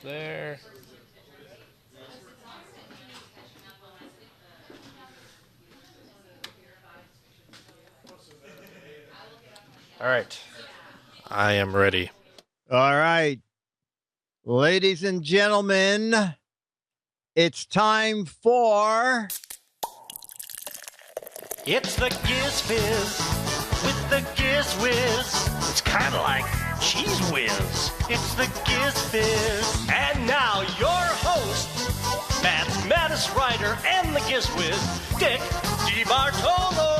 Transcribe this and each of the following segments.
there. All right. I am ready. All right. Ladies and gentlemen, it's time for... It's the Giz Fiz with the Giz Wiz. It's kind of like Cheese Whiz. It's the Giz Fiz. And now your host, mathematics writer and the Giz Wiz, Dick DeBartolo.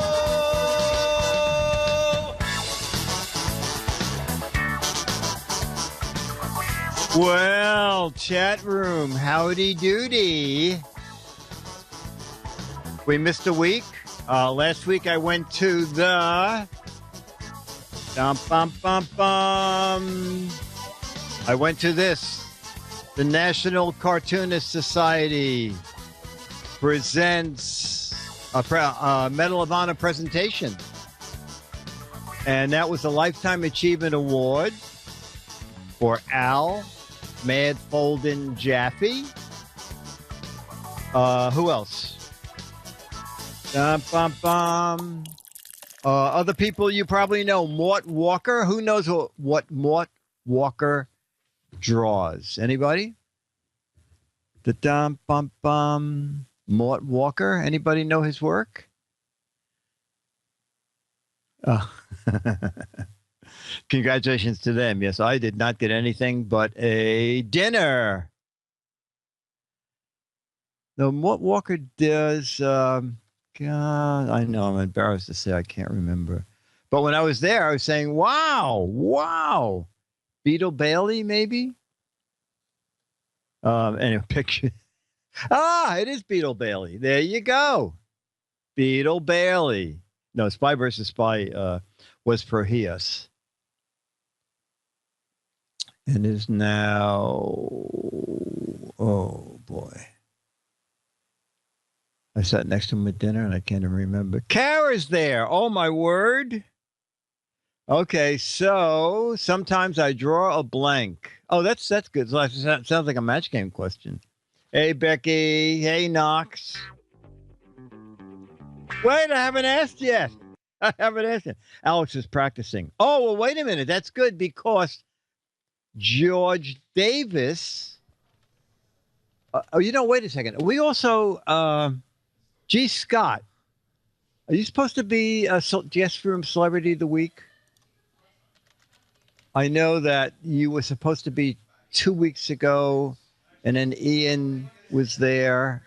Well, chat room, howdy doody. We missed a week. Last week I went to the... I went to this. The National Cartoonist Society presents a Medal of Honor presentation. And that was a Lifetime Achievement Award for Al Mad Folden Jaffe. Who else? Other people you probably know. Mort Walker. Who knows what Mort Walker draws? Anybody? Mort Walker. Anybody know his work? Congratulations to them. Yes, I did not get anything but a dinner. No, Mort Walker does... God, I know I'm embarrassed to say I can't remember. But when I was there, I was saying, wow. Beetle Bailey, maybe? Anyway, picture. It is Beetle Bailey. There you go. Beetle Bailey. No, Spy versus Spy was for Hias. And is now, oh boy. I sat next to him at dinner and I can't even remember. Kara's there. Oh, my word. Okay, so sometimes I draw a blank. Oh, that's good. So that sounds like a match game question. Hey, Becky. Hey, Knox. Wait, I haven't asked yet. Alex is practicing. Oh, well, wait a minute. That's good because George Davis. Wait a second. We also... G. Scott, are you supposed to be a guest room celebrity of the week? I know that you were supposed to be 2 weeks ago, and then Ian was there,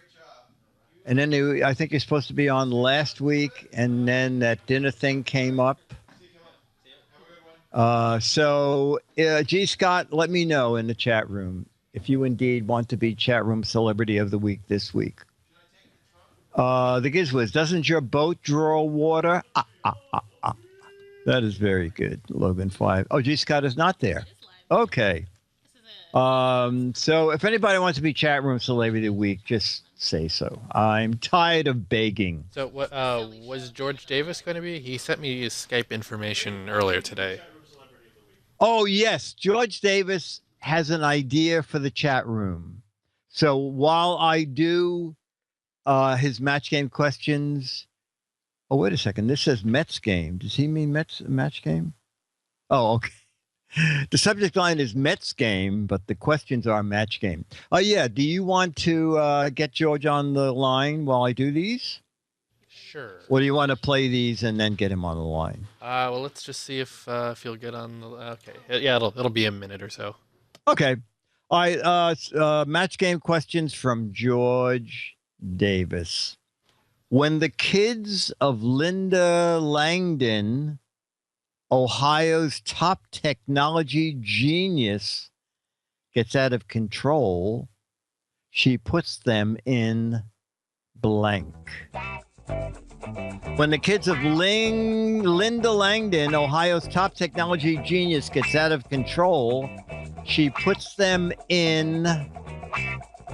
and then I think you're supposed to be on last week, and then that dinner thing came up. So, G. Scott, let me know in the chat room if you indeed want to be chat room celebrity of the week this week. The Giz Wiz, doesn't your boat draw water? That is very good, Logan 5. Oh, G. Scott is not there. Okay. So if anybody wants to be chat room celebrity of the week, just say so. I'm tired of begging. So what was George Davis going to be? He sent me his Skype information earlier today. Oh, yes. George Davis has an idea for the chat room. So while I do... his match game questions. Oh, wait a second. This says Mets game. Does he mean Mets match game? Oh, okay. The subject line is Mets game, but the questions are match game. Oh, yeah. Do you want to get George on the line while I do these? Sure. Or do you want to play these and then get him on the line? Well, let's just see if he'll get on the... Okay. Yeah, it'll be a minute or so. Okay. All right. Match game questions from George Davis. When the kids of Linda Langdon, Ohio's top technology genius, gets out of control, she puts them in blank. When the kids of Linda Langdon, Ohio's top technology genius, gets out of control, she puts them in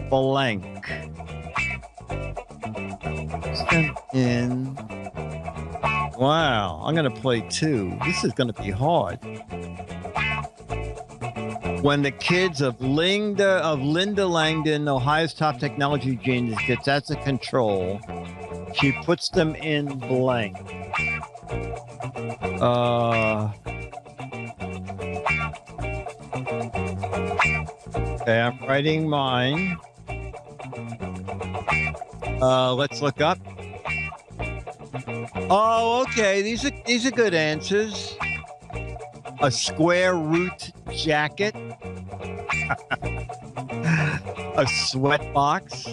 blank. Wow, I'm going to play two. This is going to be hard. When the kids of Linda Langdon, Ohio's top technology genius, gets out of control, she puts them in blank. Okay, I'm writing mine. Let's look up. Oh, okay. These are good answers. A square root jacket. A sweat box.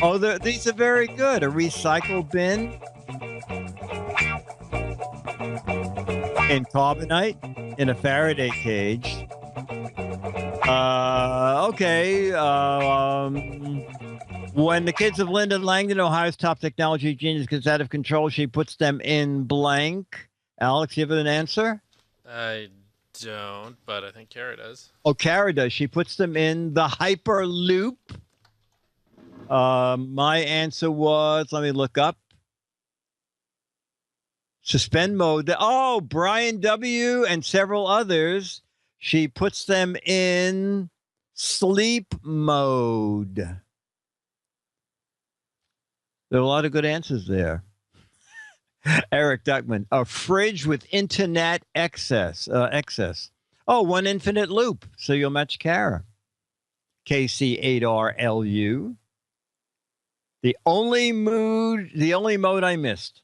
Oh, these are very good. A recycle bin. In carbonite. In a Faraday cage. Okay. When the kids of Linda Langdon, Ohio's top technology genius, gets out of control, she puts them in blank. Alex, you have an answer? I don't, but I think Kara does. Oh, Kara does. She puts them in the Hyperloop. My answer was, let me look up. Suspend mode. Oh, Brian W. and several others. She puts them in sleep mode. There are a lot of good answers there. Eric Duckman, a fridge with internet excess. Oh, one infinite loop. So you'll match Kara. KC8RLU. The only mode I missed.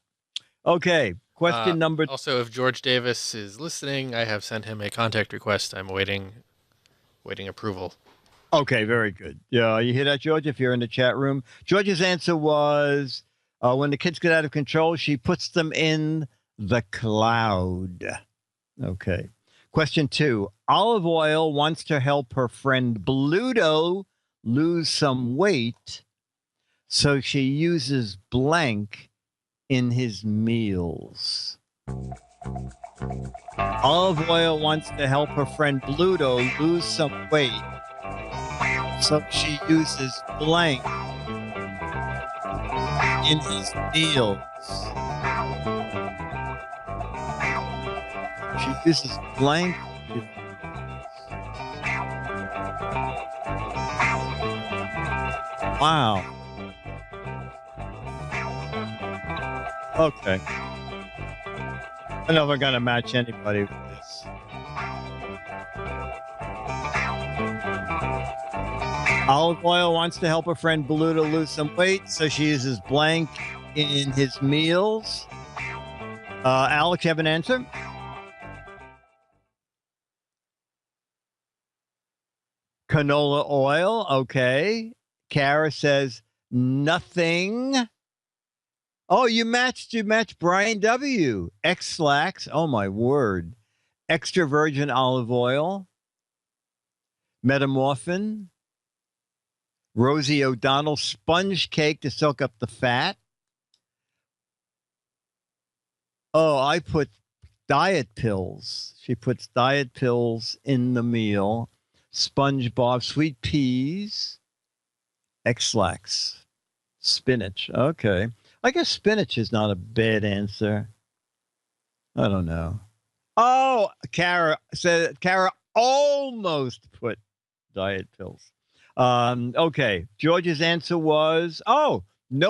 Okay, question number. Also, if George Davis is listening, I have sent him a contact request. I'm waiting approval. Okay, very good. Yeah, you hear that, George? If you're in the chat room, George's answer was when the kids get out of control, she puts them in the cloud. Okay. Question 2. Olive Oil wants to help her friend Bluto lose some weight, so she uses blank in his meals. Olive Oil wants to help her friend Bluto lose some weight, so she uses blank in his meals. She uses blank. Wow. Okay. I know we're going to match anybody with this. Olive Oil wants to help her friend Bluto lose some weight, so she uses blank in his meals. Alex, you have an answer? Canola oil. Okay. Kara says nothing. Oh, you matched Brian W. X-Lax. Oh, my word. Extra virgin olive oil. Metamorphin. Rosie O'Donnell, sponge cake to soak up the fat. Oh, I put diet pills. She puts diet pills in the meal. SpongeBob, sweet peas, X-Lax, spinach. Okay. I guess spinach is not a bad answer. I don't know. Oh, Kara almost put diet pills. Okay. George's answer was, no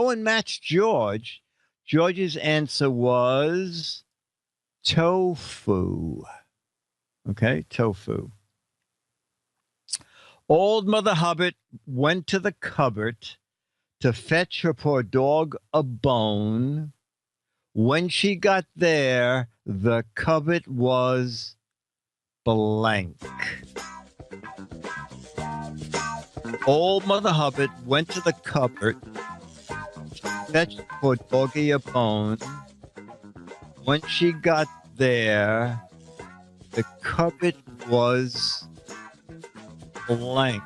one matched George. George's answer was tofu. Okay, tofu. Old Mother Hubbard went to the cupboard to fetch her poor dog a bone. When she got there, the cupboard was blank. Old Mother Hubbard went to the cupboard to fetch poor doggy a bone. When she got there, the cupboard was blank.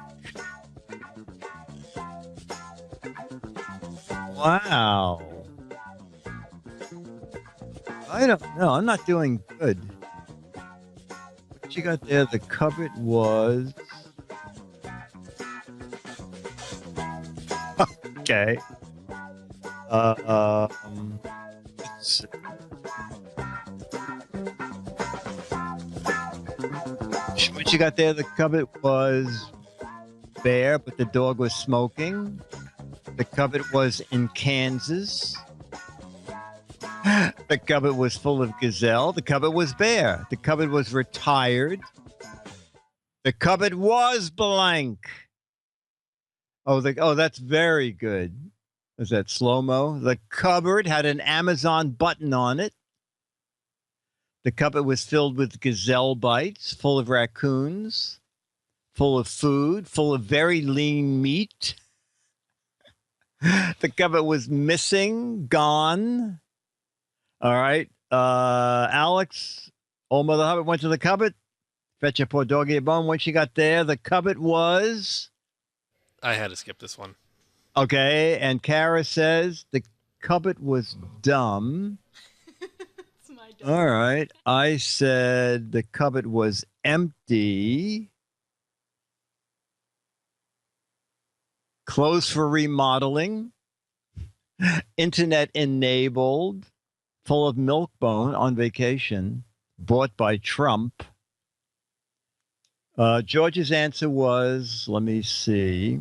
Wow. I don't know. I'm not doing good. What you got there? The cupboard was... Okay. Let's see. When she got there, the cupboard was bare, but the dog was smoking. The cupboard was in Kansas. The cupboard was full of gazelle. The cupboard was bare. The cupboard was retired. The cupboard was blank. Oh, that's very good. Was that slow-mo? The cupboard had an Amazon button on it. The cupboard was filled with gazelle bites, full of raccoons, full of food, full of very lean meat. The cupboard was missing, gone. All right. Alex, old Mother Hubbard went to the cupboard. Fetch your poor doggy a bone. When she got there, the cupboard was... I had to skip this one. Okay. And Kara says the cupboard was dumb. It's my dumb. All right. I said the cupboard was empty. Closed for remodeling. Internet enabled. Full of milk bone on vacation. Bought by Trump. George's answer was, let me see.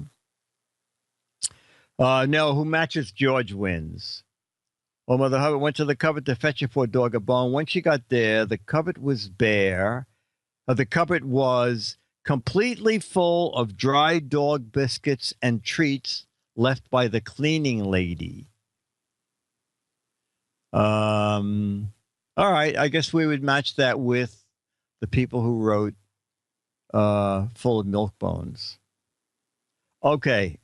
No, who matches George wins. Well, Mother Hubbard went to the cupboard to fetch her poor dog a bone. When she got there, the cupboard was bare. The cupboard was completely full of dry dog biscuits and treats left by the cleaning lady. All right, I guess we would match that with the people who wrote full of milk bones. Okay,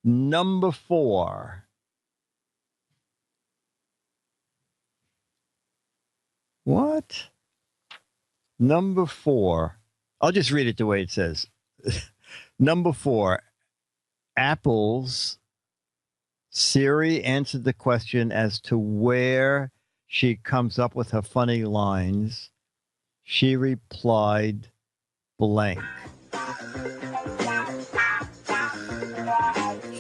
number 4. What? Number 4. I'll just read it the way it says. Number 4, apples. Siri answered the question as to where she comes up with her funny lines. She replied, blank.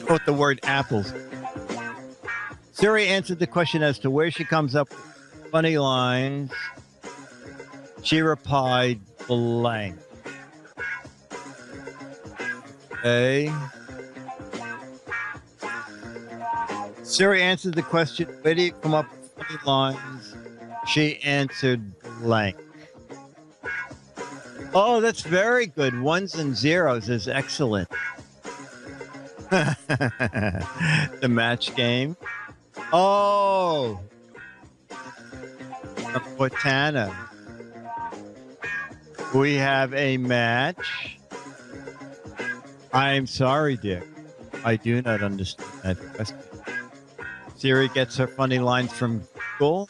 Wrote the word apples. Siri answered the question as to where she comes up with funny lines. She replied, blank. Okay. Siri answered the question, where do you come up with funny lines? She answered blank. Oh, that's very good. 1s and 0s is excellent. The match game. Oh. From Cortana. We have a match. I'm sorry, Dick. I do not understand that question. Siri gets her funny lines from Google.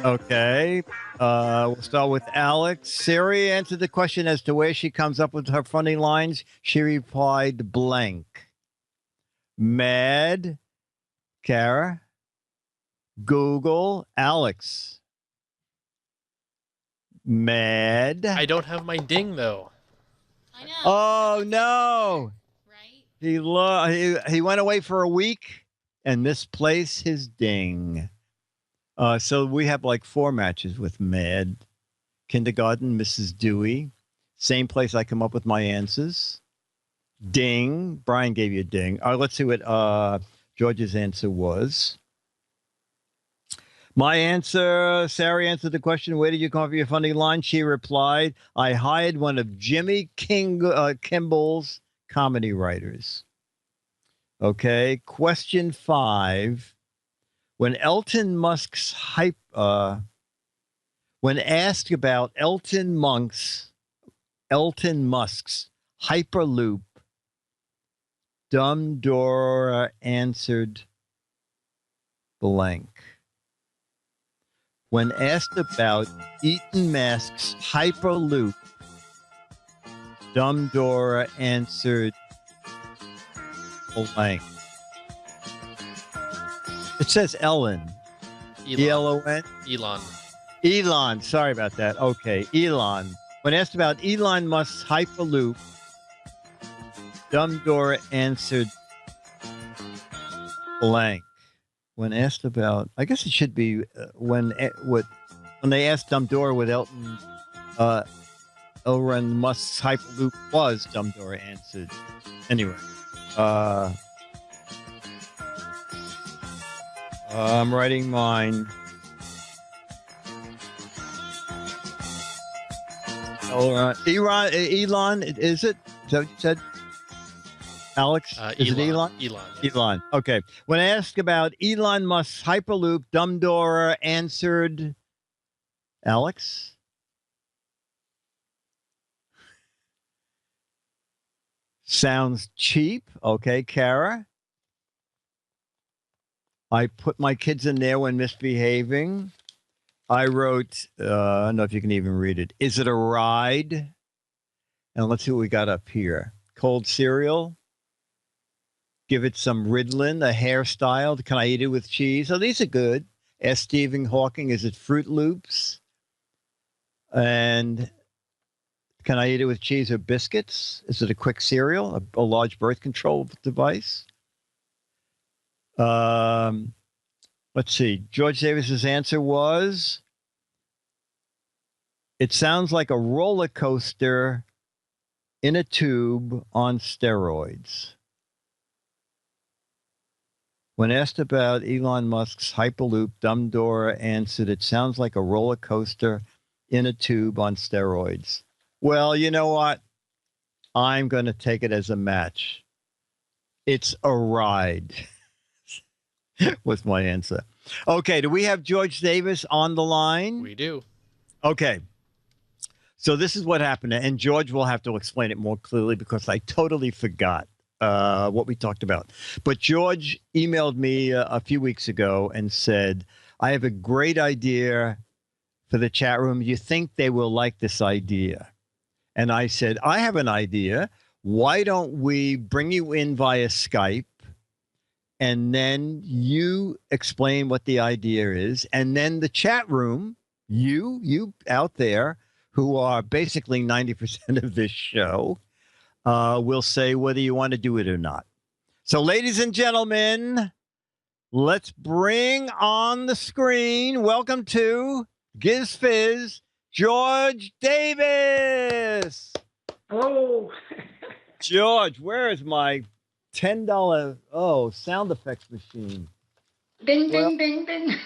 Okay. We'll start with Alex. Siri answered the question as to where she comes up with her funny lines. She replied blank. Mad. Kara. Google. Alex. Mad. I don't have my ding, though. I know. Oh, no. Right? He went away for a week and misplaced his ding. So we have like 4 matches with Mad. Kindergarten, Mrs. Dewey. Same place I come up with my answers. Ding. Brian gave you a ding. All right, let's see what George's answer was. My answer, Sarah answered the question, where did you come up with your funny line? She replied, I hired one of Jimmy Kimball's comedy writers. Okay, question 5. When Elon Musk's when asked about Elon Musk's Hyperloop, Dumb Dora answered blank. When asked about Elon Musk's Hyperloop, Dumb Dora answered blank. It says Ellen. E-L-O-N? Elon. Elon. Sorry about that. Okay. Elon. When asked about Elon Musk's Hyperloop, Dumb Dora answered blank. When asked about, I guess it should be when they asked Dumb Dora what Elon Elon Musk's Hyperloop was, Dumbledore answered. Anyway, I'm writing mine. Elon, is it? Is that what you said? Alex? Is it Elon? Elon. Yes. Elon. Okay. When asked about Elon Musk's Hyperloop, Dumbledore answered, Alex? Sounds cheap. Okay, Kara. I put my kids in there when misbehaving. I wrote, I don't know if you can even read it. Is it a ride? And let's see what we got up here. Cold cereal. Give it some Ritalin, a hairstyle. Can I eat it with cheese? Oh, these are good. Ask Stephen Hawking, is it Fruit Loops? And can I eat it with cheese or biscuits? Is it a quick cereal, a large birth control device? Let's see. George Davis's answer was, it sounds like a roller coaster in a tube on steroids. When asked about Elon Musk's Hyperloop, Dumbledore answered, it sounds like a roller coaster in a tube on steroids. Well, you know what? I'm going to take it as a match. It's a ride. Was my answer. Okay, do we have George Davis on the line? We do. Okay. So this is what happened, and George will have to explain it more clearly because I totally forgot what we talked about. But George emailed me a few weeks ago and said, I have a great idea for the chat room. You think they will like this idea? And I said, I have an idea. Why don't we bring you in via Skype? And then you explain what the idea is. And then the chat room, you out there who are basically 90% of this show, will say whether you want to do it or not. So, ladies and gentlemen, let's bring on the screen. Welcome to Giz Fiz, George Davis. Oh. George, where is my $10 sound effects machine? Ding, ding, ding, ding.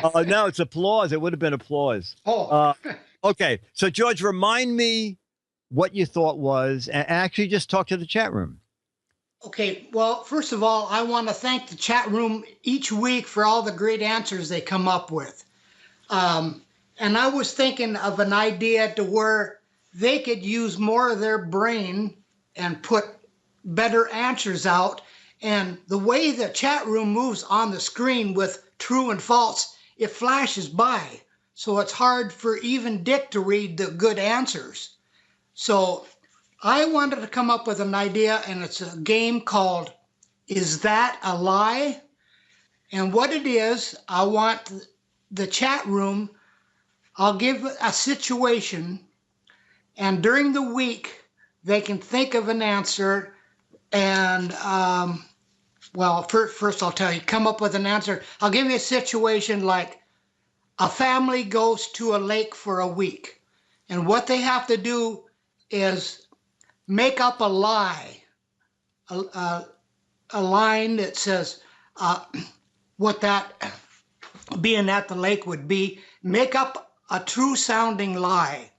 Oh, no, it's applause. It would have been applause. Oh. Okay. So, George, remind me what you thought was, and actually just talk to the chat room. Okay. Well, first of all, I want to thank the chat room each week for all the great answers they come up with. And I was thinking of an idea to where they could use more of their brain and put better answers out. And the way the chat room moves on the screen with true and false, it flashes by. So it's hard for even Dick to read the good answers. So I wanted to come up with an idea, and it's a game called Is That a Lie? And what it is, I want the chat room, I'll give a situation, and during the week, they can think of an answer. And, well, first I'll tell you, come up with an answer. I'll give you a situation like a family goes to a lake for a week. And what they have to do is make up a lie, a line that says what that being at the lake would be. Make up a true sounding lie.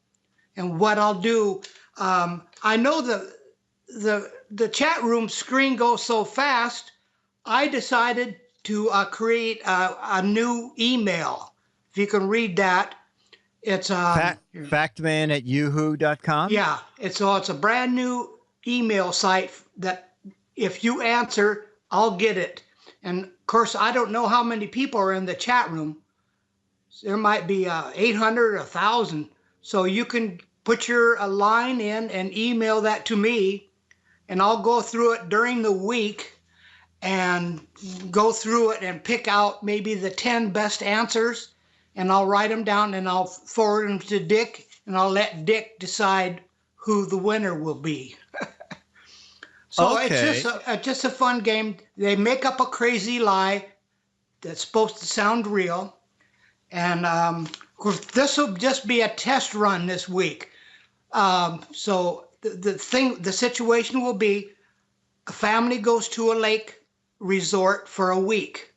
And what I'll do, I know the chat room screen goes so fast, I decided to create a new email. If you can read that, it's factman@yahoo.com. Yeah, it's a brand new email site that if you answer, I'll get it. And of course, I don't know how many people are in the chat room. There might be 800 or 1,000. So you can put your line in and email that to me, and I'll go through it during the week and go through it and pick out maybe the 10 best answers, and I'll write them down and I'll forward them to Dick, and I'll let Dick decide who the winner will be. So okay. It's just a fun game. They make up a crazy lie that's supposed to sound real, And of course, this will just be a test run this week. So the situation will be a family goes to a lake resort for a week.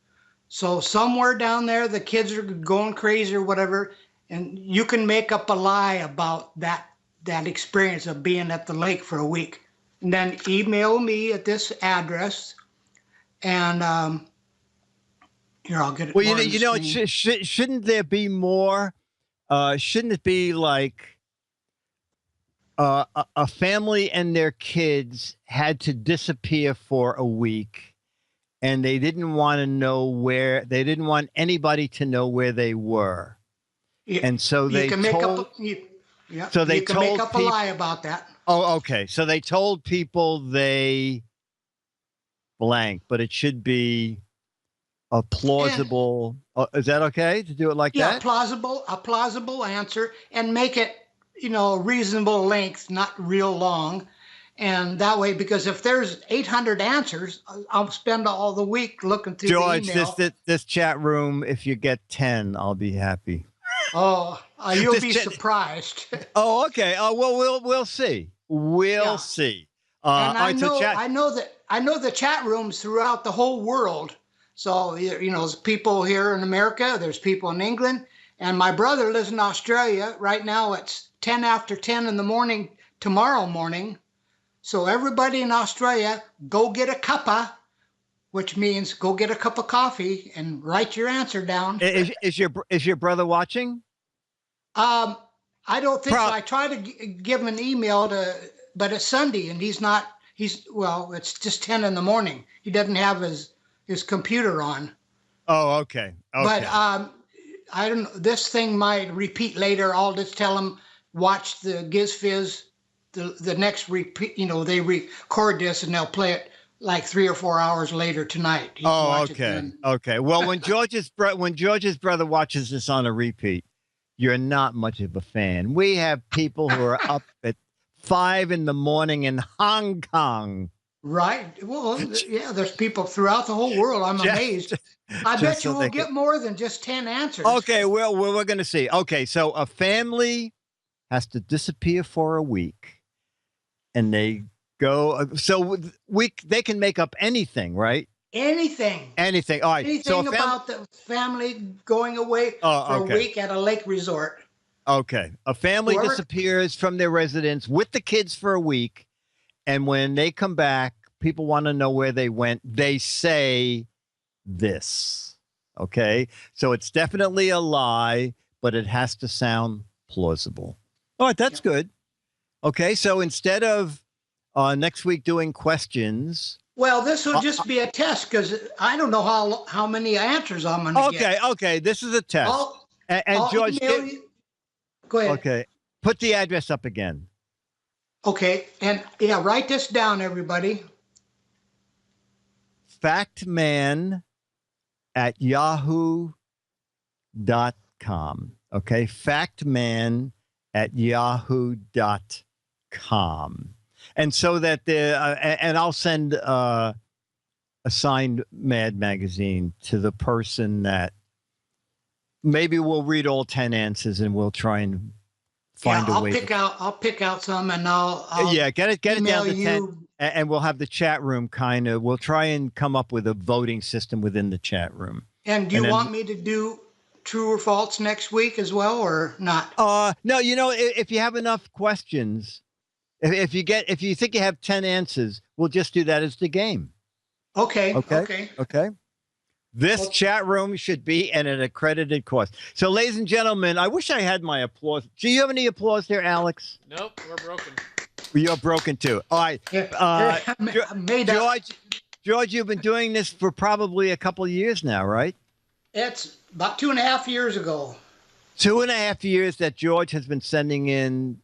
So somewhere down there, the kids are going crazy or whatever, and you can make up a lie about that experience of being at the lake for a week. And then email me at this address, and here, I'll get it. Well, more you know, shouldn't there be more? Shouldn't it be like a family and their kids had to disappear for a week, and they didn't want to know where, they didn't want anybody to know where they were. And so they can told, so they can make up a lie about that. Oh, okay. So they told people they blank, but it should be a plausible. Is that okay to do it like that? Yeah, a plausible answer, and make it, reasonable length, not real long. And that way, because if there's 800 answers, I'll spend all the week looking through George, the email. this chat room, if you get 10, I'll be happy. Oh, you'll be surprised. Oh, okay. Oh, well, we'll see. We'll see. And I know the chat rooms throughout the whole world. So, there's people here in America, there's people in England, and my brother lives in Australia. Right now it's 10 after 10 in the morning tomorrow morning. So everybody in Australia, go get a cuppa, which means go get a cup of coffee and write your answer down. Is your brother watching? I don't think so. I tried to give him an email but it's Sunday and it's just 10 in the morning. He doesn't have his computer on. Oh, okay. But I don't know. This thing might repeat later. I'll just tell him, watch the Giz Fiz, the next repeat. They record this and they'll play it like 3 or 4 hours later tonight. Oh, okay. Okay. Well, when George's brother watches this on a repeat, you're not much of a fan. We have people who are up at 5 in the morning in Hong Kong. Right. Well, yeah, there's people throughout the whole world. I'm amazed. I bet you will get more than just 10 answers. Okay, well, we're going to see. Okay, so a family has to disappear for a week, and they go. So they can make up anything, right? Anything. Anything. All right. Anything about the family going away for a week at a lake resort. Okay. A family disappears from their residence with the kids for a week. And when they come back, people want to know where they went. They say this. Okay. So it's definitely a lie, but it has to sound plausible. All right. That's good. Okay. So instead of next week doing questions. Well, this will just be a test because I don't know how many answers I'm going to get. Okay. This is a test. I'll George, go ahead. Okay. Put the address up again. Okay. And write this down, everybody. factman@yahoo.com. Okay. factman@yahoo.com. And so that and I'll send a signed Mad magazine to the person that maybe we'll read all 10 answers and we'll try and find a way. I'll pick out some and I'll get it down to 10, and we'll have the chat room we'll try and come up with a voting system within the chat room. And do you want me to do true or false next week as well or not? No, if you have enough questions, if you think you have 10 answers, we'll just do that as the game. Okay. This chat room should be at an accredited course. So, ladies and gentlemen, I wish I had my applause. Do you have any applause there, Alex? Nope, we're broken. You're broken too. All right. George, you've been doing this for probably a couple of years now, right? It's about 2.5 years ago. 2.5 years that George has been sending in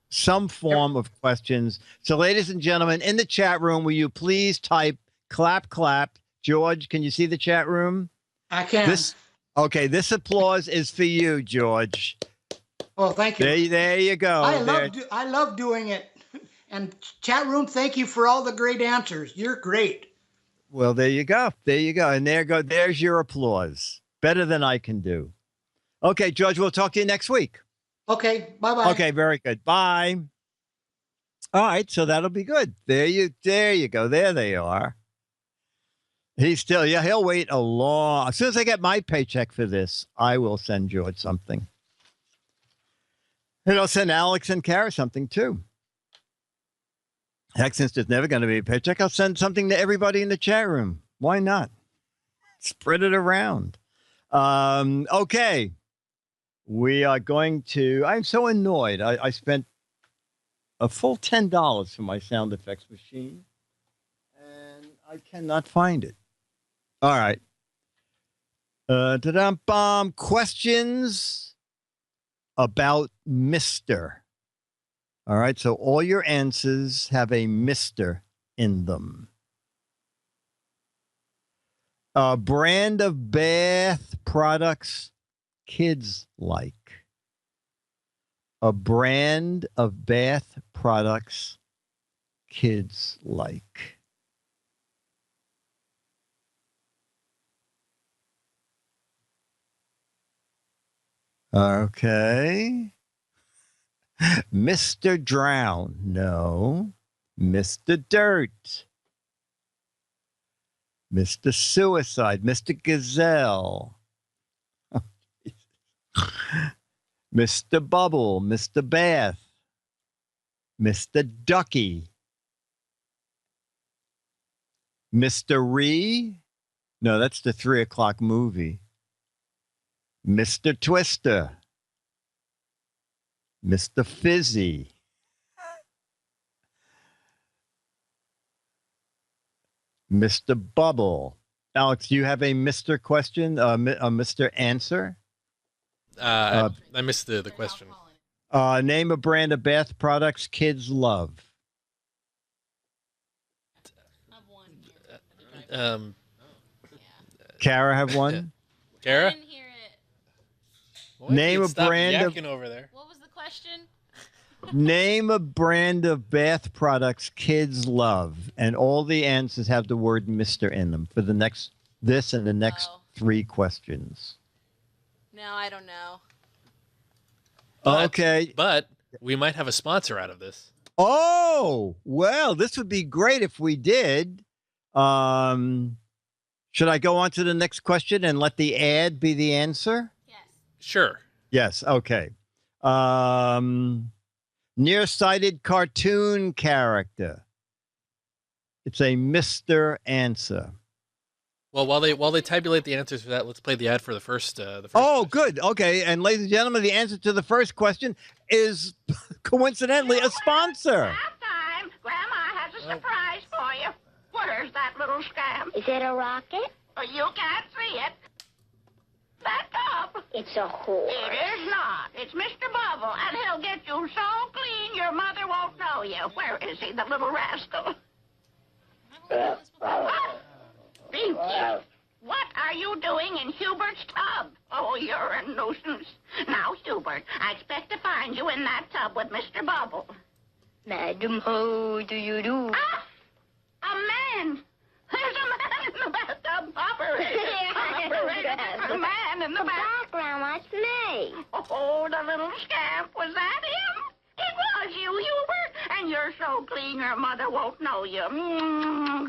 some form of questions. So, ladies and gentlemen, in the chat room, will you please type clap, clap? George, can you see the chat room? I can. This applause is for you, George. Well, thank you. There you go. I love doing it. And chat room, thank you for all the great answers. You're great. Well, there you go. And there's your applause. Better than I can do. Okay, George, we'll talk to you next week. Okay, bye-bye. Okay, very good. Bye. All right, so that'll be good. There you go. There they are. He'll wait as soon as I get my paycheck for this, I will send George something. And I'll send Alex and Kara something too. Heck, since there's never going to be a paycheck, I'll send something to everybody in the chat room. Why not? Spread it around. Okay. We are going to, I'm so annoyed. I spent a full $10 for my sound effects machine, and I cannot find it. All right. Questions about Mr. All right. So all your answers have a Mr. in them. A brand of bath products kids like. A brand of bath products kids like. Okay. Mr. Drown. No. Mr. Dirt. Mr. Suicide. Mr. Gazelle. Mr. Bubble. Mr. Bath. Mr. Ducky. Mr. Ree. No, that's the 3:00 movie. Mr. Twister. Mr. Fizzy. Mr. Bubble. Alex, do you have a Mr. question, a Mr. answer? I missed the question. Name a brand of bath products kids love. I've won here. Kara have one? I Kara? didn't hear it. What? Name a Stop brand of yakking over there. What was the question? Name a brand of bath products kids love. And all the answers have the word Mr. in them for the next 3 questions. No, I don't know. Okay. But we might have a sponsor out of this. Oh, well, this would be great if we did. Should I go on to the next question and let the ad be the answer? Yes. Sure. Yes. Okay. Nearsighted cartoon character. It's a Mr. Answer. Well, while they tabulate the answers for that, let's play the ad for the first. Oh, question. good. Okay. And ladies and gentlemen, the answer to the first question is coincidentally a sponsor. Time. Grandma has a surprise for you. Where's that little scamp? Is it a rocket? You can't see it. Back up. It's a horse. It is not. It's Mr. Bubble, and he'll get you so clean your mother won't know you. Where is he, the little rascal? Pinky, what are you doing in Hubert's tub? Oh, you're a nuisance. Now, Hubert, I expect to find you in that tub with Mr. Bubble. Madam, how do you do? Ah! A man! There's a man in the bathtub. Operator! There's a man in the bath. Grandma, it's me. Oh, the little scamp. Was that him? It was you, Hubert. And you're so clean your mother won't know you.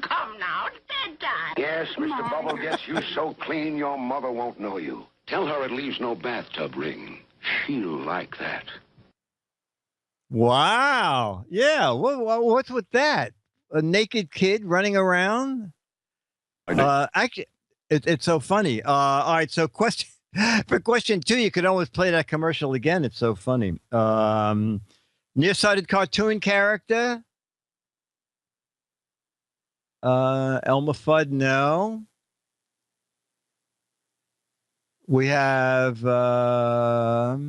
Come now, it's bedtime. Yes, Mr. Bubble gets you so clean your mother won't know you. Tell her it leaves no bathtub ring. She'll like that. Wow. Yeah. What's with that? A naked kid running around? Actually, it's so funny. All right. So for question 2, you could always play that commercial again. It's so funny. Nearsighted cartoon character. Elmer Fudd, no. We have, wow.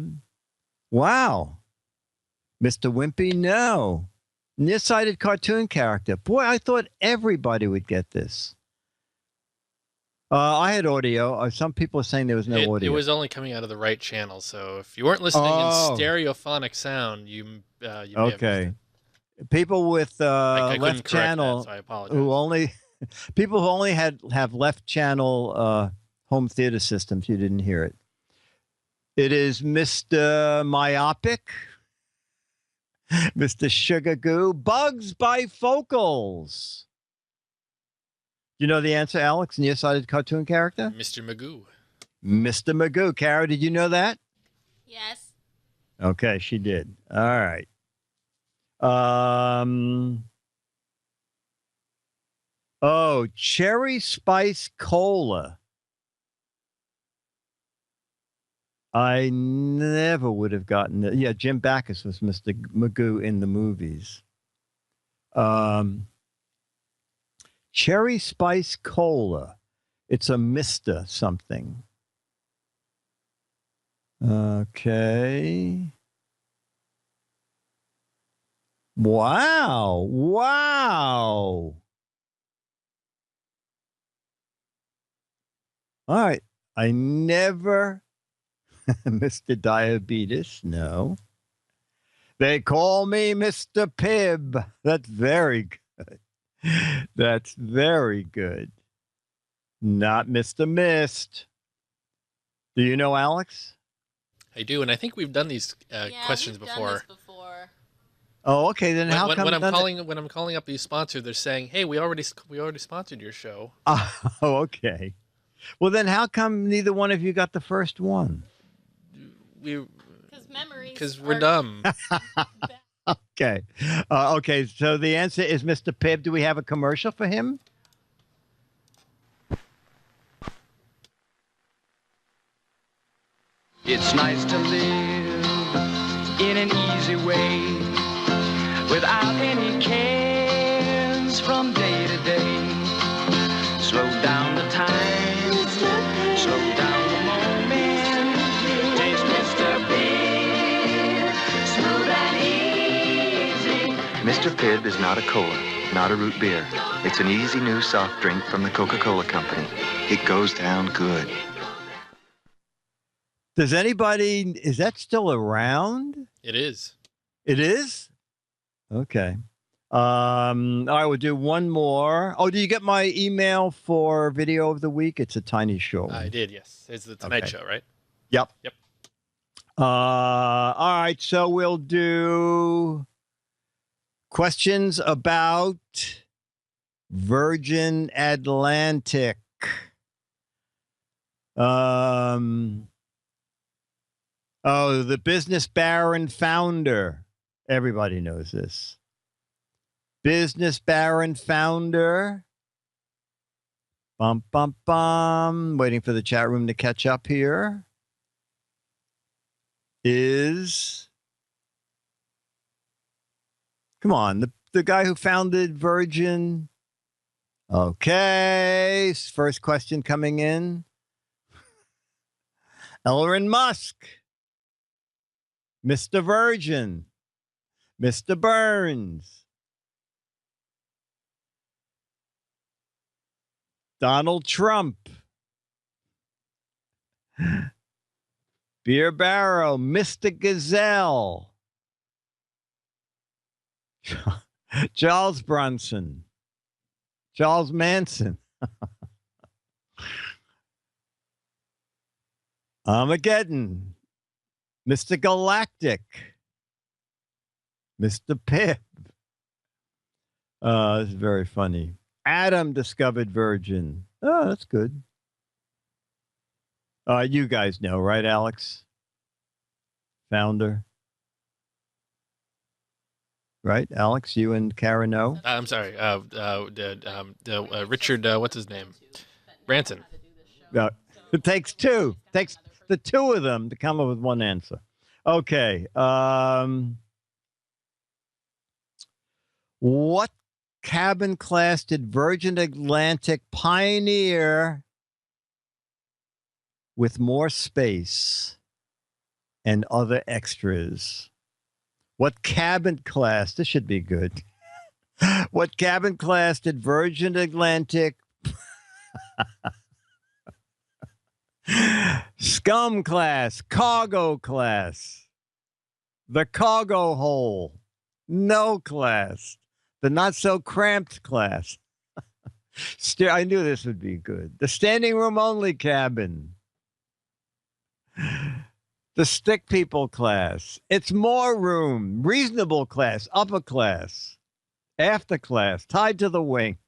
Mr. Wimpy, no. Nearsighted cartoon character. Boy, I thought everybody would get this. I had audio. Some people are saying there was no audio. It was only coming out of the right channel, so if you weren't listening in stereophonic sound, you may have missed it. People with I left channel that, so I apologize. People who only have left channel home theater systems, you didn't hear it. It is Mr. Myopic, Mr. Sugar Goo, Bugs Bifocals. You know the answer, Alex? Nearsighted cartoon character? Mr. Magoo. Mr. Magoo. Kara, did you know that? Yes. Okay, she did. All right. Oh, cherry spice cola. I never would have gotten it. Yeah, Jim Backus was Mr. Magoo in the movies. Cherry spice cola. It's a Mr. something. Okay. Wow. Wow. All right. I never, Mr. Diabetes, no. They call me Mr. Pibb. That's very good. That's very good. Not Mr. Mist. Do you know Alex? I do, and I think we've done these Yeah, questions we've before. Done this before. Oh, okay. Then how come when I'm calling up these sponsors, they're saying, "Hey, we already sponsored your show." Oh, okay. Well, then how come neither one of you got the first one? Because we're dumb. Okay. Okay. So the answer is Mr. Pibb. Do we have a commercial for him? It's nice to live in an easy way without any cares from day to day. Slow down the time, slow down the moment. Taste Mr. Pibb, smooth and easy. Mr. Pibb is not a cola, not a root beer. It's an easy new soft drink from the Coca-Cola Company. It goes down good. Is that still around? It is. It is? Okay. All right, we'll do one more. Oh, do you get my email for video of the week? It's a tiny show. I did, yes. It's the Tonight Show, right? Yep. Yep. All right, so we'll do questions about Virgin Atlantic. Oh, the business baron founder. Everybody knows this. Business baron founder. Bum, bum, bum. Waiting for the chat room to catch up here. Is. Come on, the guy who founded Virgin. Okay. First question coming in. Elon Musk. Mr. Virgin, Mr. Burns, Donald Trump, Beer Barrow, Mr. Gazelle, Charles Bronson, Charles Manson, Armageddon, Mr. Galactic, Mr. Pibb. This is very funny. Adam discovered Virgin. Oh, that's good. You guys know, right, Alex? Founder. Right, Alex? You and Kara know? I'm sorry. Richard, what's his name? Branson. It takes two. Takes the two of them to come up with one answer. Okay. What cabin class did Virgin Atlantic pioneer with more space and other extras? What cabin class? This should be good. What cabin class did Virgin Atlantic Scum class, cargo class, the cargo hole, no class, the not so cramped class. I knew this would be good. The standing room only cabin. The stick people class. It's more room. Reasonable class. Upper class. After class. Tied to the wing.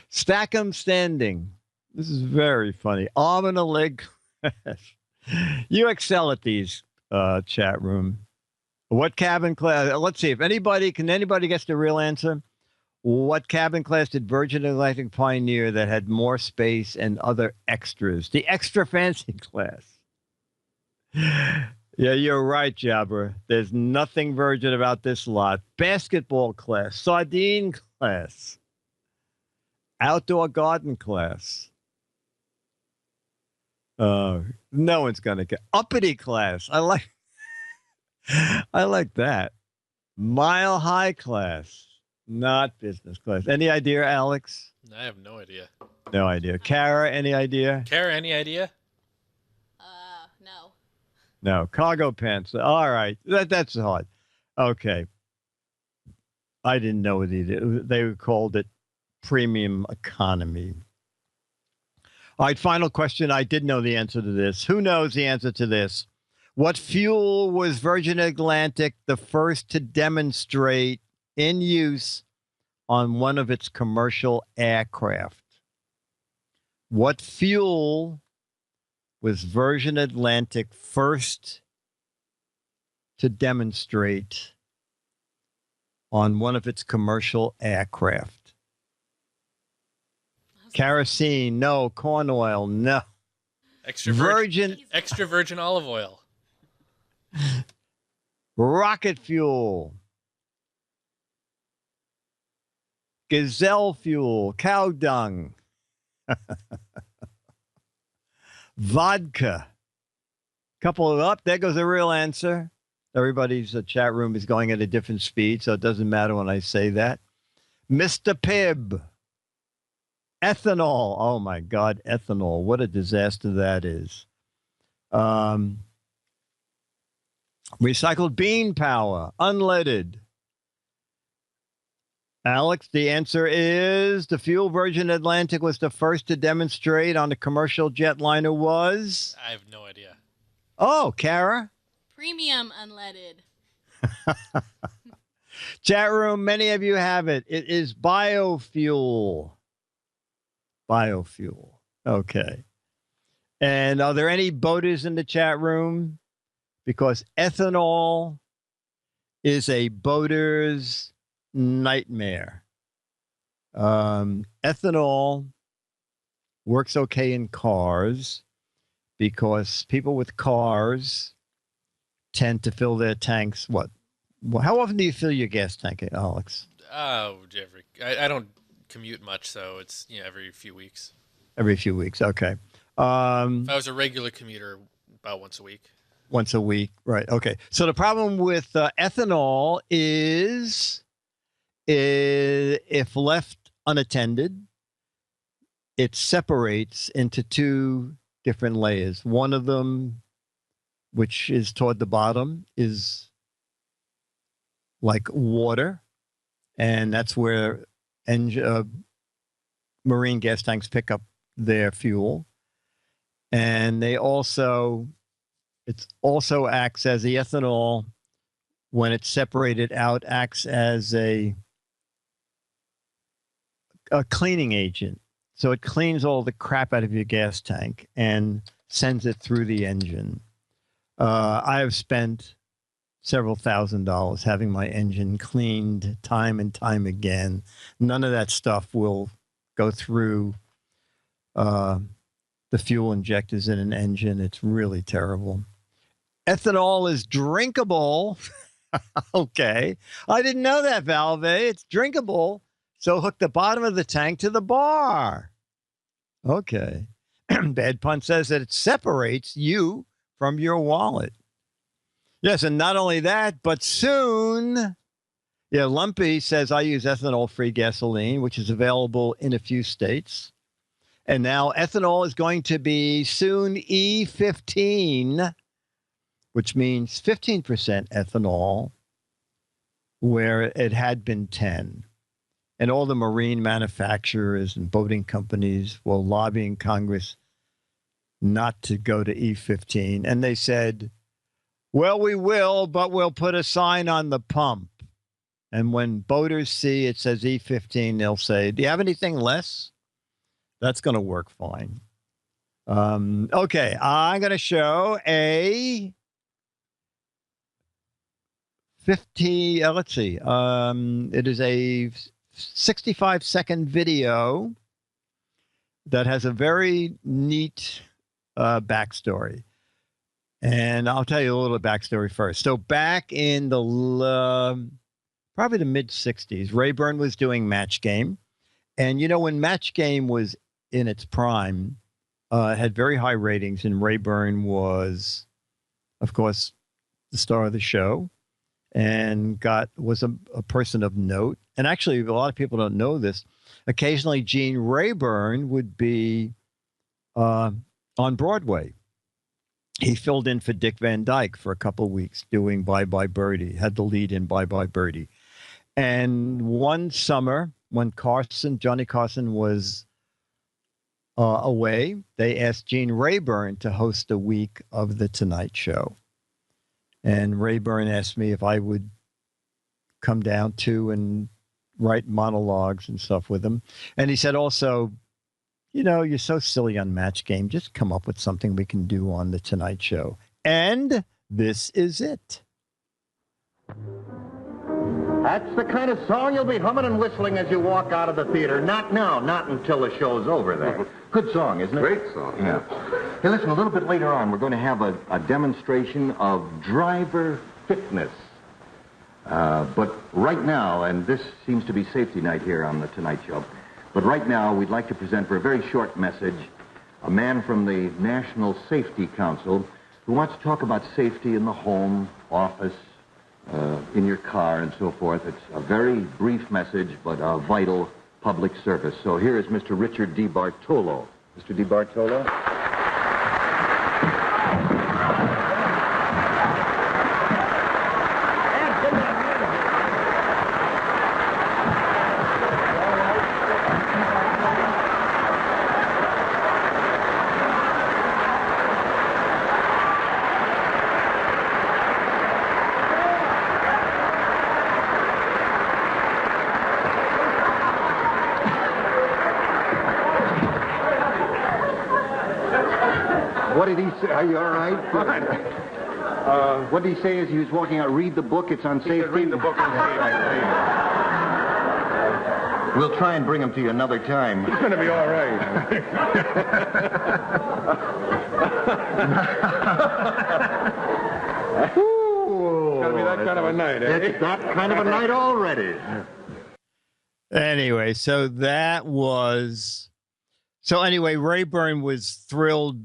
Stack 'em standing. This is very funny. Arm and a leg class. You excel at these, chat room. What cabin class? Let's see if anybody gets the real answer. What cabin class did Virgin Atlantic pioneer that had more space and other extras? The extra fancy class. Yeah, you're right, Jabber. There's nothing Virgin about this lot. Basketball class, sardine class, outdoor garden class. No one's gonna get uppity class. I like that. Mile high class. Not business class. Any idea, Alex? I have no idea. No idea. Kara, any idea? Kara, any idea? No. No. Cargo pants. All right. That's hard. Okay. I didn't know it either. They called it premium economy. All right. Final question. I did know the answer to this. Who knows the answer to this? What fuel was Virgin Atlantic the first to demonstrate in use on one of its commercial aircraft? What fuel was Virgin Atlantic first to demonstrate on one of its commercial aircraft? Kerosene, no. Corn oil, no. Extra virgin olive oil. Rocket fuel. Gazelle fuel, cow dung, vodka. Couple it up. There goes the real answer. Everybody's chat room is going at a different speed, so it doesn't matter when I say that. Mr. Pibb. Ethanol. Oh, my God, ethanol. What a disaster that is. Recycled bean power, unleaded. Alex, the answer is the fuel Virgin Atlantic was the first to demonstrate on a commercial jetliner was? I have no idea. Oh, Kara? Premium unleaded. Chat room, many of you have it. It is biofuel. Biofuel. Okay. And are there any boaters in the chat room? Because ethanol is a boater's nightmare. Ethanol works okay in cars because people with cars tend to fill their tanks. How often do you fill your gas tank, Alex? Oh, I don't commute much, so it's every few weeks. Every few weeks, okay. If I was a regular commuter, about once a week. Once a week, right? Okay. So the problem with ethanol is if left unattended, it separates into two different layers. One of them, which is toward the bottom, is like water, and that's where marine gas tanks pick up their fuel. And it also acts as the ethanol, when it's separated out, acts as a cleaning agent. So it cleans all the crap out of your gas tank and sends it through the engine. I have spent several $1,000s having my engine cleaned time and time again. None of that stuff will go through the fuel injectors in an engine. It's really terrible. Ethanol is drinkable. Okay. I didn't know that, Valve. It's drinkable. So hook the bottom of the tank to the bar. Okay. Bad Pun says that it separates you from your wallet. Yes, and not only that, but soon, Lumpy says I use ethanol-free gasoline, which is available in a few states. And now ethanol is going to be soon E15, which means 15% ethanol, where it had been 10. And all the marine manufacturers and boating companies were lobbying Congress not to go to E15. And they said, well, we will, but we'll put a sign on the pump. And when boaters see it says E15, they'll say, do you have anything less? That's going to work fine. Okay, I'm going to show a 50, let's see. It is a 65-second video that has a very neat backstory. And I'll tell you a little backstory first. So back in the probably the mid-'60s, Rayburn was doing Match Game. And, you know, when Match Game was in its prime, it had very high ratings, and Rayburn was, of course, the star of the show and was a person of note. And actually, a lot of people don't know this. Occasionally, Gene Rayburn would be on Broadway. He filled in for Dick Van Dyke for a couple of weeks doing Bye Bye Birdie, had the lead in Bye Bye Birdie. And one summer, when Johnny Carson was away, they asked Gene Rayburn to host a week of The Tonight Show. And Rayburn asked me if I would come down to and write monologues and stuff with him. And he said also, you know, you're so silly on Match Game. Just come up with something we can do on The Tonight Show. And this is it. That's the kind of song you'll be humming and whistling as you walk out of the theater. Not now, not until the show's over there. Good song, isn't it? Great song. Yeah. Hey, listen, a little bit later on, we're going to have a demonstration of driver fitness. But right now, and this seems to be safety night here on The Tonight Show, but right now we'd like to present for a very short message a man from the National Safety Council who wants to talk about safety in the home, office, in your car, and so forth. It's a very brief message, but a vital public service. So here is Mr. Richard DeBartolo. Mr. DeBartolo? What did he say? Are you all right? What did he say as he was walking out? Read the book. It's on safety. Read the book on safety. We'll try and bring him to you another time. It's going to be all right. It's going to be that kind of a night, eh? It's that kind of a night already. Anyway, so anyway, Rayburn was thrilled,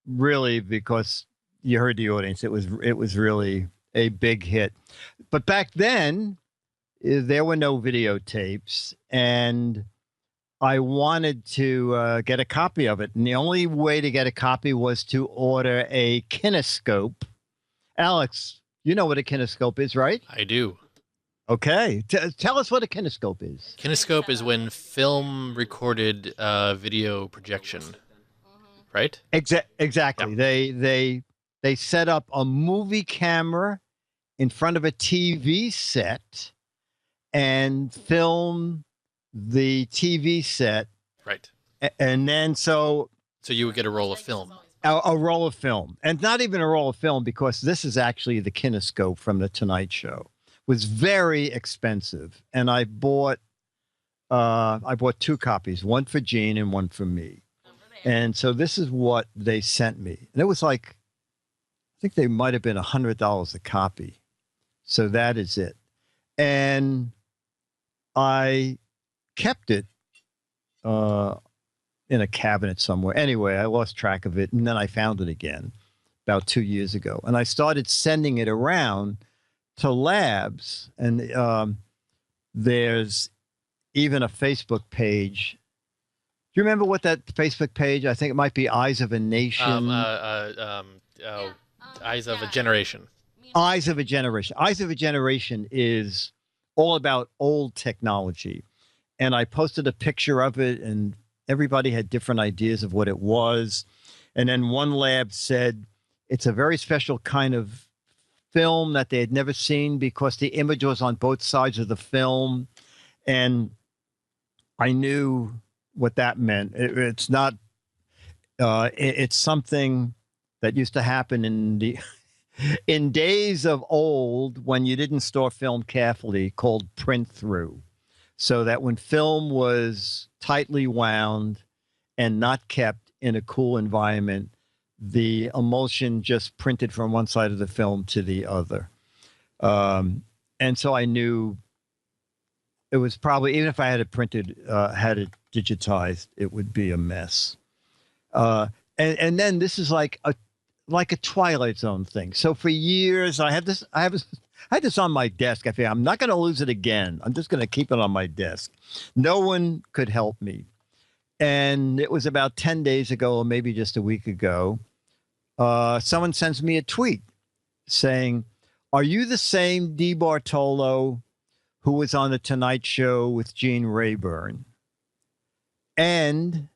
really, because you heard the audience. It was really a big hit. But back then, there were no videotapes, and I wanted to get a copy of it. And the only way to get a copy was to order a kinescope. Alex, you know what a kinescope is, right? I do. Okay. Tell us what a kinescope is. Kinescope is when film recorded video projection, right? Exactly. Yeah. They set up a movie camera in front of a TV set and film the TV set. Right. And then so you would get a roll of film. A roll of film. And not even a roll of film, because this is actually the kinescope from The Tonight Show. Was very expensive, and I bought two copies, one for Gene and one for me. And so this is what they sent me, and it was like, I think they might have been $100 a copy. So that is it, and I kept it in a cabinet somewhere. Anyway, I lost track of it, and then I found it again about 2 years ago, and I started sending it around to labs, and there's even a Facebook page. Do you remember what that Facebook page? I think it might be Eyes of a Nation. Eyes of a Generation. Eyes of a Generation. Eyes of a Generation is all about old technology, and I posted a picture of it, and everybody had different ideas of what it was. And then one lab said it's a very special kind of film that they had never seen because the image was on both sides of the film. And I knew what that meant. It's not, it's something that used to happen in the in days of old when you didn't store film carefully, called print through. So that when film was tightly wound and not kept in a cool environment, the emulsion just printed from one side of the film to the other. And so I knew it was probably, even if I had it printed, had it digitized, it would be a mess. And then this is like a Twilight Zone thing. So for years, I had this on my desk. I figured I'm not going to lose it again. I'm just going to keep it on my desk. No one could help me. And it was about 10 days ago, or maybe just a week ago, someone sends me a tweet saying, "Are you the same DeBartolo who was on the Tonight Show with Gene Rayburn? And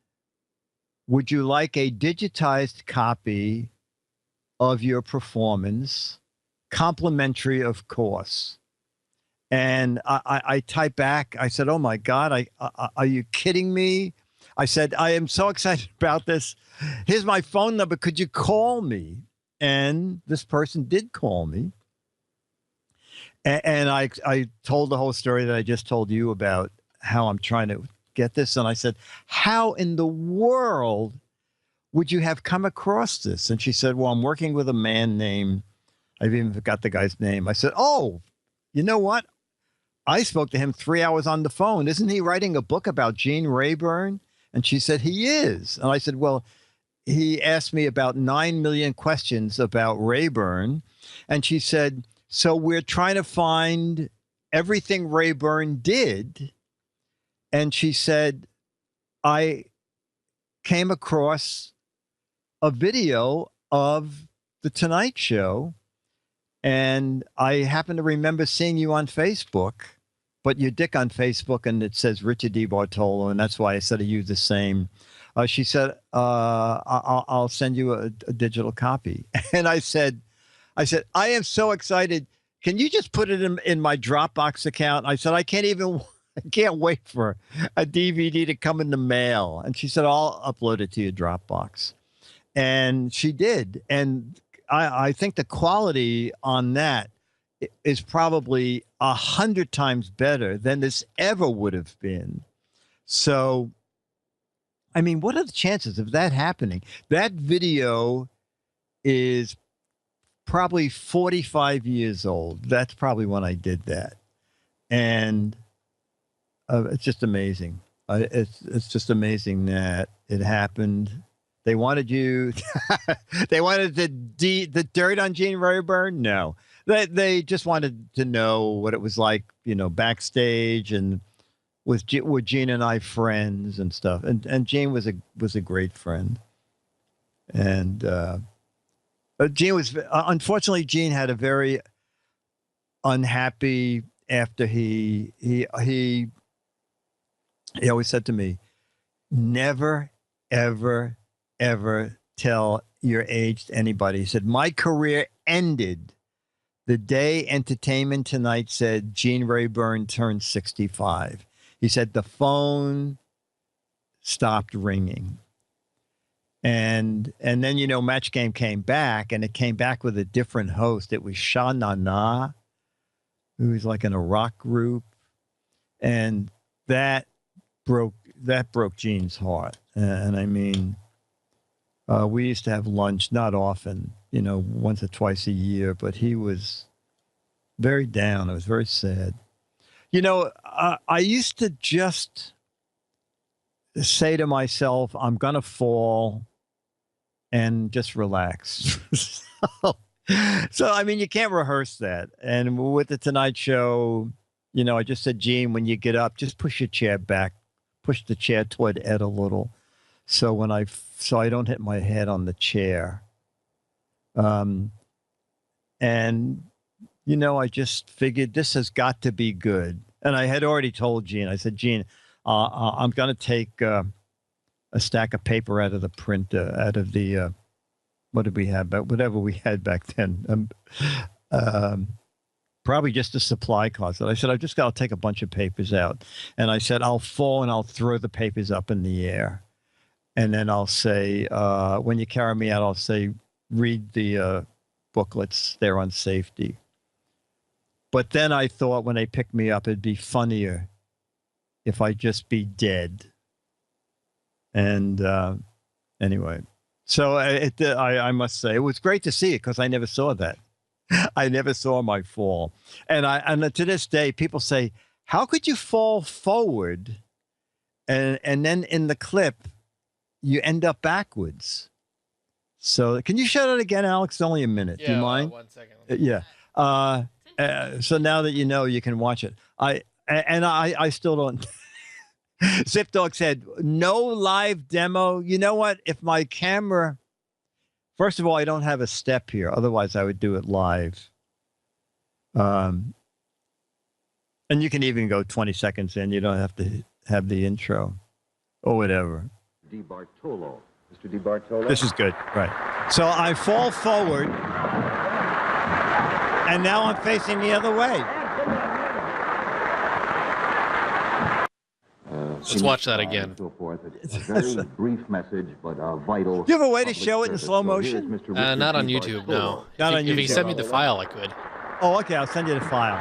would you like a digitized copy of your performance, complimentary, of course?" And I typed back. I said, "Oh my God, are you kidding me?" I said, "I am so excited about this. Here's my phone number. Could you call me?" And this person did call me. And I told the whole story that I just told you about, how I'm trying to get this. And I said, "How in the world would you have come across this?" And she said, "Well, I'm working with a man named," I've even forgot the guy's name. I said, "Oh, you know what? I spoke to him 3 hours on the phone. Isn't he writing a book about Gene Rayburn?" And she said, "He is." And I said, "Well, he asked me about 9 million questions about Rayburn." And she said, "So we're trying to find everything Rayburn did." And she said, "I came across a video of the Tonight Show, and I happen to remember seeing you on Facebook, but your dick on Facebook, and it says Richard DeBartolo, and that's why I said, are you the same?" She said, I'll send you a digital copy." And I said, "I am so excited. Can you just put it in my Dropbox account?" I said, I can't wait for a DVD to come in the mail." And she said, "I'll upload it to your Dropbox." And she did. And I think the quality on that is probably 100 times better than this ever would have been. So, I mean, what are the chances of that happening? That video is probably 45 years old. That's probably when I did that. And it's just amazing. It's just amazing that it happened. They wanted you, they wanted the dirt on Gene Rayburn? No. They just wanted to know what it was like, backstage, and were Gene and I friends and stuff. And Gene was a great friend. And Gene was, unfortunately, Gene had a very unhappy after he always said to me, "Never, ever, ever tell your age to anybody." He said, "My career ended the day Entertainment Tonight said Gene Rayburn turned 65. He said the phone stopped ringing. And then, Match Game came back, and it came back with a different host. It was Sha Na Na, who was like in a rock group. And that broke Gene's heart. And I mean, we used to have lunch, not often, once or twice a year, but he was very down. It was very sad. I used to just say to myself, I'm going to fall, and just relax. So, I mean, you can't rehearse that. And with the Tonight Show, I just said, "Gene, when you get up, just push your chair back, push the chair toward Ed a little, so I don't hit my head on the chair." And, I just figured this has got to be good. And I had already told Gene, I said, "Gene, I'm going to take a stack of paper out of the printer, out of the what did we have? But whatever we had back then. Probably just a supply closet. I said, I'll take a bunch of papers out. And I said, I'll fall and I'll throw the papers up in the air. And then I'll say, when you carry me out, I'll say, read the booklets there on safety. But then I thought when they pick me up, it'd be funnier if I just be dead. And anyway, so I must say, it was great to see it because I never saw that. I never saw my fall. And to this day, people say, how could you fall forward and then in the clip, you end up backwards? So can you show that again, Alex? It's only a minute. Do you mind? 1 second. Yeah. So now that you know, you can watch it. I still don't. Zip Dog said, no live demo. You know what? If my camera... First of all, I don't have a step here. Otherwise, I would do it live. And you can even go 20 seconds in. You don't have to have the intro or whatever. DeBartolo. Mr. DeBartolo. This is good. Right. So I fall forward. And now I'm facing the other way. Let's watch that again. So forth. It's a very brief message, but vital. Do you have a way to show it in slow motion? Not on YouTube, no. Not on YouTube. If you send me the file, I could. Oh, okay. I'll send you the file.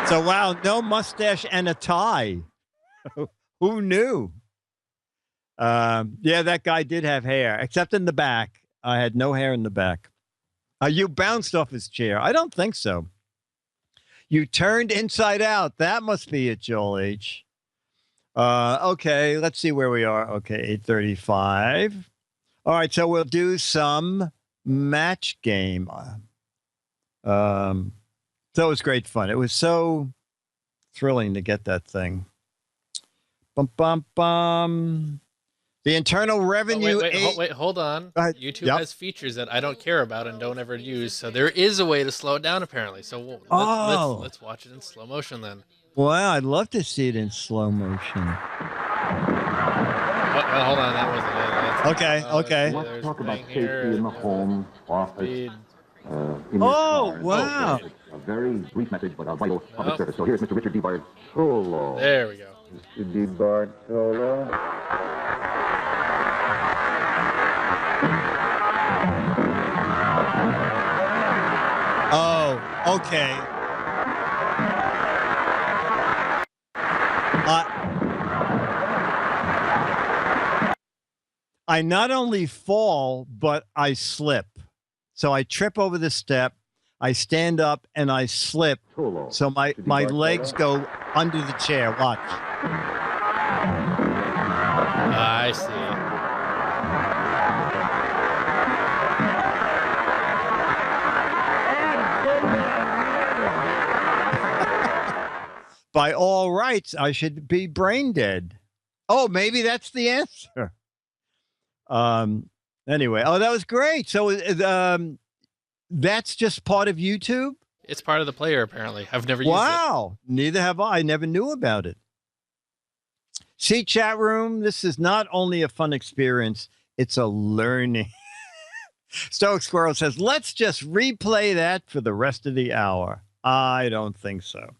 So, wow, no mustache and a tie. Who knew? Yeah, that guy did have hair, except in the back. I had no hair in the back. You bounced off his chair. I don't think so. You turned inside out. That must be it, Joel H. Okay, let's see where we are. Okay, 8:35. All right, so we'll do some match game. So it was great fun. It was so thrilling to get that thing. Bum, bum, bum. The Internal Revenue... Wait, hold on. YouTube has features that I don't care about and don't ever use, so there is a way to slow it down, apparently. So let's watch it in slow motion, then. Wow, I'd love to see it in slow motion. Hold on, that wasn't it. Okay. Let's talk about safety in the home, office, in your car. Wow. It's a very brief message, but a vital public service. So here's Mr. Richard DeBartolo. There we go. Mr. DeBartolo. Oh, okay. I not only fall, but I slip. So I trip over the step, I stand up, and I slip. So my legs go under the chair. Watch. I see. By all rights, I should be brain dead. Oh, maybe that's the answer. Anyway, that was great. So that's just part of YouTube? It's part of the player, apparently. I've never used it. Wow. Neither have I. I never knew about it. See, chat room, this is not only a fun experience, it's a learning. Stoic Squirrel says, let's just replay that for the rest of the hour. I don't think so.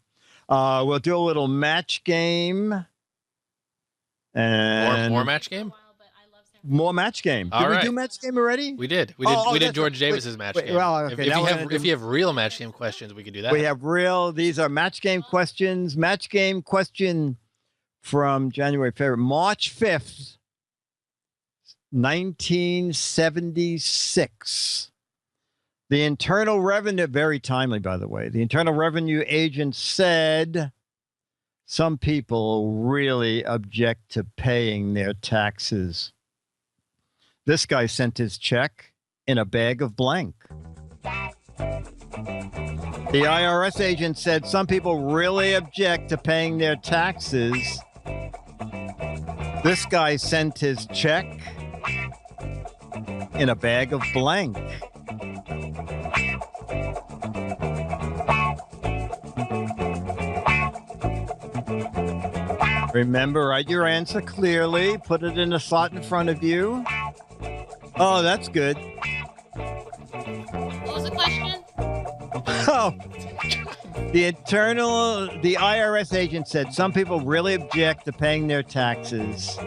We'll do a little match game. And more match game? More match game. Did we do match game already? We did. We did George Davis's match game. Well, okay, if you have real match game questions, we could do that. We have real. These are match game questions. Match game question from January, February, March 5th, 1976. The Internal Revenue, very timely, by the way. The Internal Revenue agent said some people really object to paying their taxes. This guy sent his check in a bag of blank. The IRS agent said some people really object to paying their taxes. This guy sent his check in a bag of blank. Remember, write your answer clearly. Put it in a slot in front of you. Oh, that's good. What was the question? Oh, the IRS agent said some people really object to paying their taxes.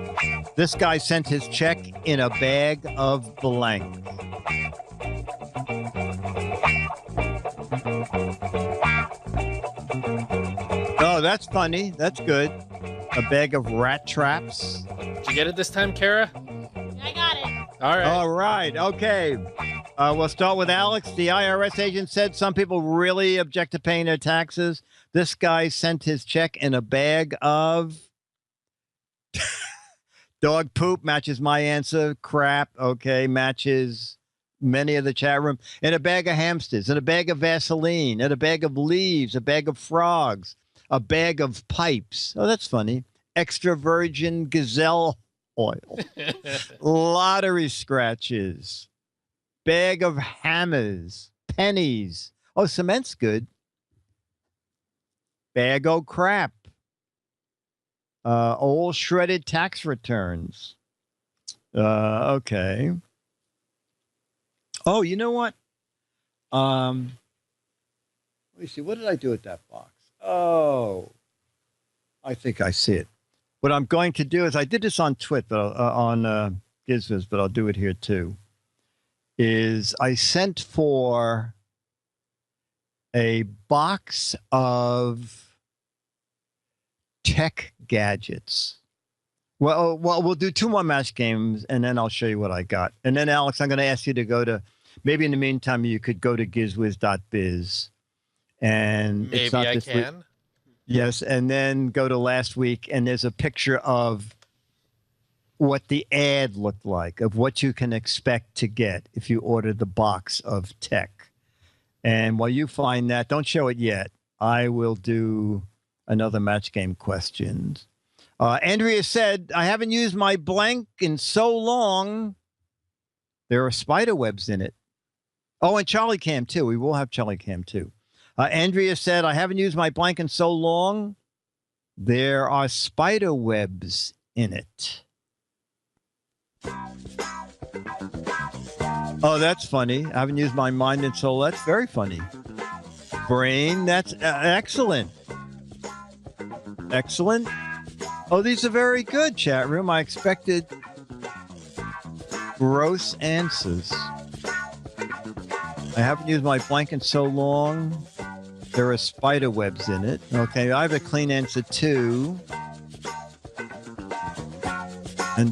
This guy sent his check in a bag of blank. Oh, that's funny. That's good. A bag of rat traps. Did you get it this time, Kara? I got it. All right. All right. Okay. We'll start with Alex. The IRS agent said some people really object to paying their taxes. This guy sent his check in a bag of dog poop. Matches my answer. Crap. Okay. Matches many of the chat room. In a bag of hamsters. In a bag of Vaseline. In a bag of leaves. A bag of frogs. A bag of pipes. Oh, that's funny. Extra virgin gazelle oil. Lottery scratches. Bag of hammers. Pennies. Oh, cement's good. Bag of crap. Old shredded tax returns. Okay. Oh, you know what? Let me see. What did I do with that box? Oh, I think I see it. What I'm going to do is I did this on Twitter, on GizFiz, but I'll do it here too. Is I sent for a box of tech gadgets. Well, we'll do 2 more match games, and then I'll show you what I got. And then, Alex, I'm going to ask you to go to, maybe in the meantime, you could go to gizwiz.biz. And maybe it's not I this can. Week. Yes, and then go to last week, and there's a picture of what the ad looked like, of what you can expect to get if you order the box of tech. And while you find that, don't show it yet. I will do another match game questions. Andrea said, I haven't used my blank in so long. There are spider webs in it. Oh, and Charlie Cam, too. We will have Charlie Cam, too. Andrea said, I haven't used my blank in so long. There are spider webs in it. Oh, that's funny. I haven't used my mind in so long. That's very funny. Brain, that's excellent. Excellent. Oh, these are very good, chat room. I expected gross answers. I haven't used my blank in so long. There are spider webs in it. Okay, I have a clean answer too.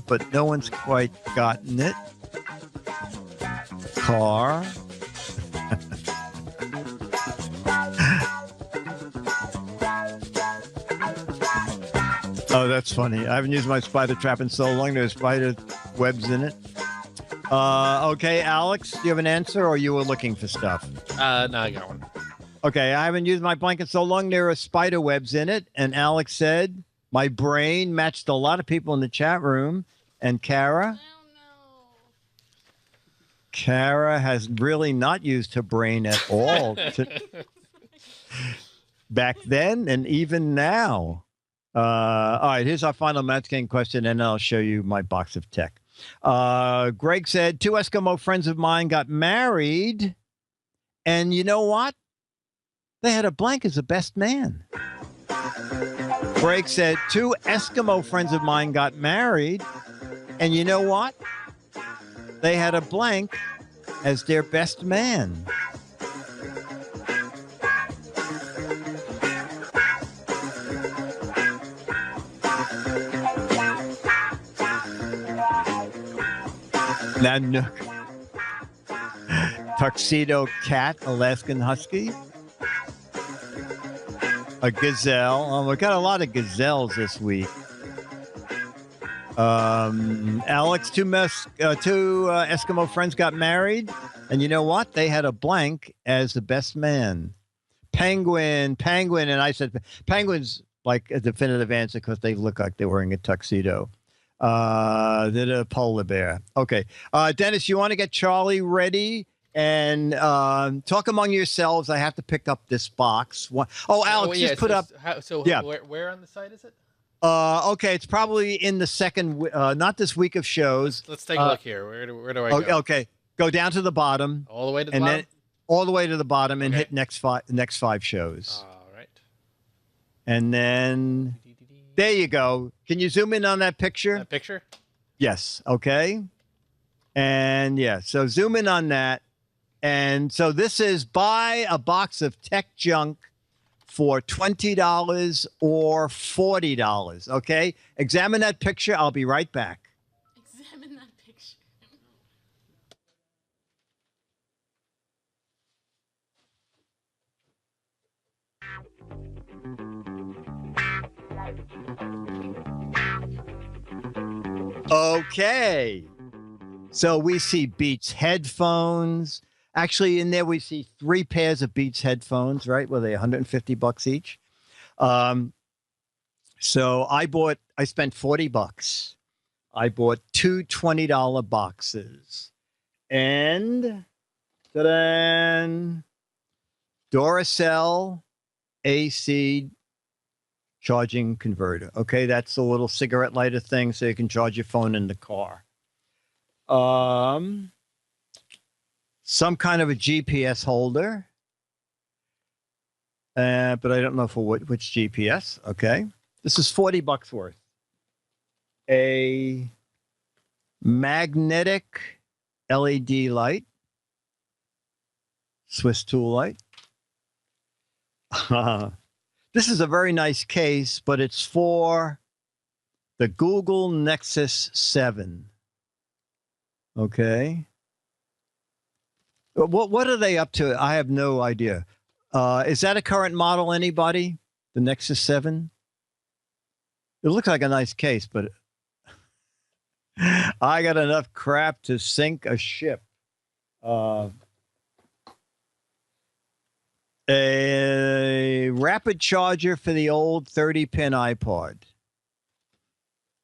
But no one's quite gotten it. Car. Oh, that's funny. I haven't used my spider trap in so long. There's spider webs in it. Okay, Alex, do you have an answer, or you were looking for stuff? No, I got one. Okay, I haven't used my blanket so long. There are spider webs in it. And Alex said, my brain matched a lot of people in the chat room. And Kara? Kara has really not used her brain at all back then and even now. All right, here's our final match game question, and I'll show you my box of tech. Greg said, 2 Eskimo friends of mine got married, and you know what? They had a blank as the best man. Greg said, 2 Eskimo friends of mine got married, and you know what? They had a blank as their best man. Nanook. Tuxedo cat, Alaskan husky. A gazelle. Oh, we got a lot of gazelles this week. Alex, 2 Eskimo friends got married, and you know what? They had a blank as the best man. Penguin, and I said penguin's like a definitive answer because they look like they're wearing a tuxedo. The polar bear. Okay. Dennis, you want to get Charlie ready and talk among yourselves. I have to pick up this box. Alex, just put up. Where on the site is it? Okay, it's probably in the second, not this week of shows. Let's take a look here. Where do I go? Okay, go down to the bottom. All the way to the bottom? Then all the way to the bottom and hit next five shows. All right. And then there you go. Can you zoom in on that picture? That picture? Yes. Okay. And yeah, so zoom in on that. And so this is buy a box of tech junk for $20 or $40. Okay. Examine that picture. I'll be right back. Examine that picture. Okay. So we see Beats headphones. Actually, in there we see 3 pairs of Beats headphones, right? Were they $150 each? So I spent $40. I bought 2 $20 boxes. And then Duracell AC charging converter. Okay, that's a little cigarette lighter thing so you can charge your phone in the car. Some kind of a GPS holder. But I don't know for which GPS. Okay. This is $40 worth. A magnetic LED light. Swiss tool light. This is a very nice case, but it's for the Google Nexus 7. Okay. What are they up to? I have no idea. Is that a current model, anybody? The Nexus 7? It looks like a nice case, but I got enough crap to sink a ship. A rapid charger for the old 30-pin iPod.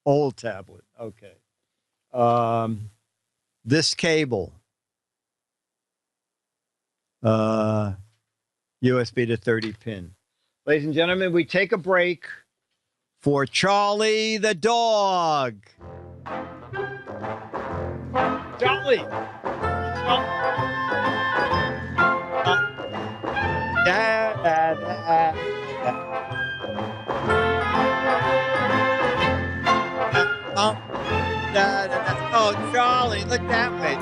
Old tablet. Okay. This cable. USB to 30-pin. Ladies and gentlemen, we take a break for Charlie the dog. Charlie. Oh, Charlie, look that way.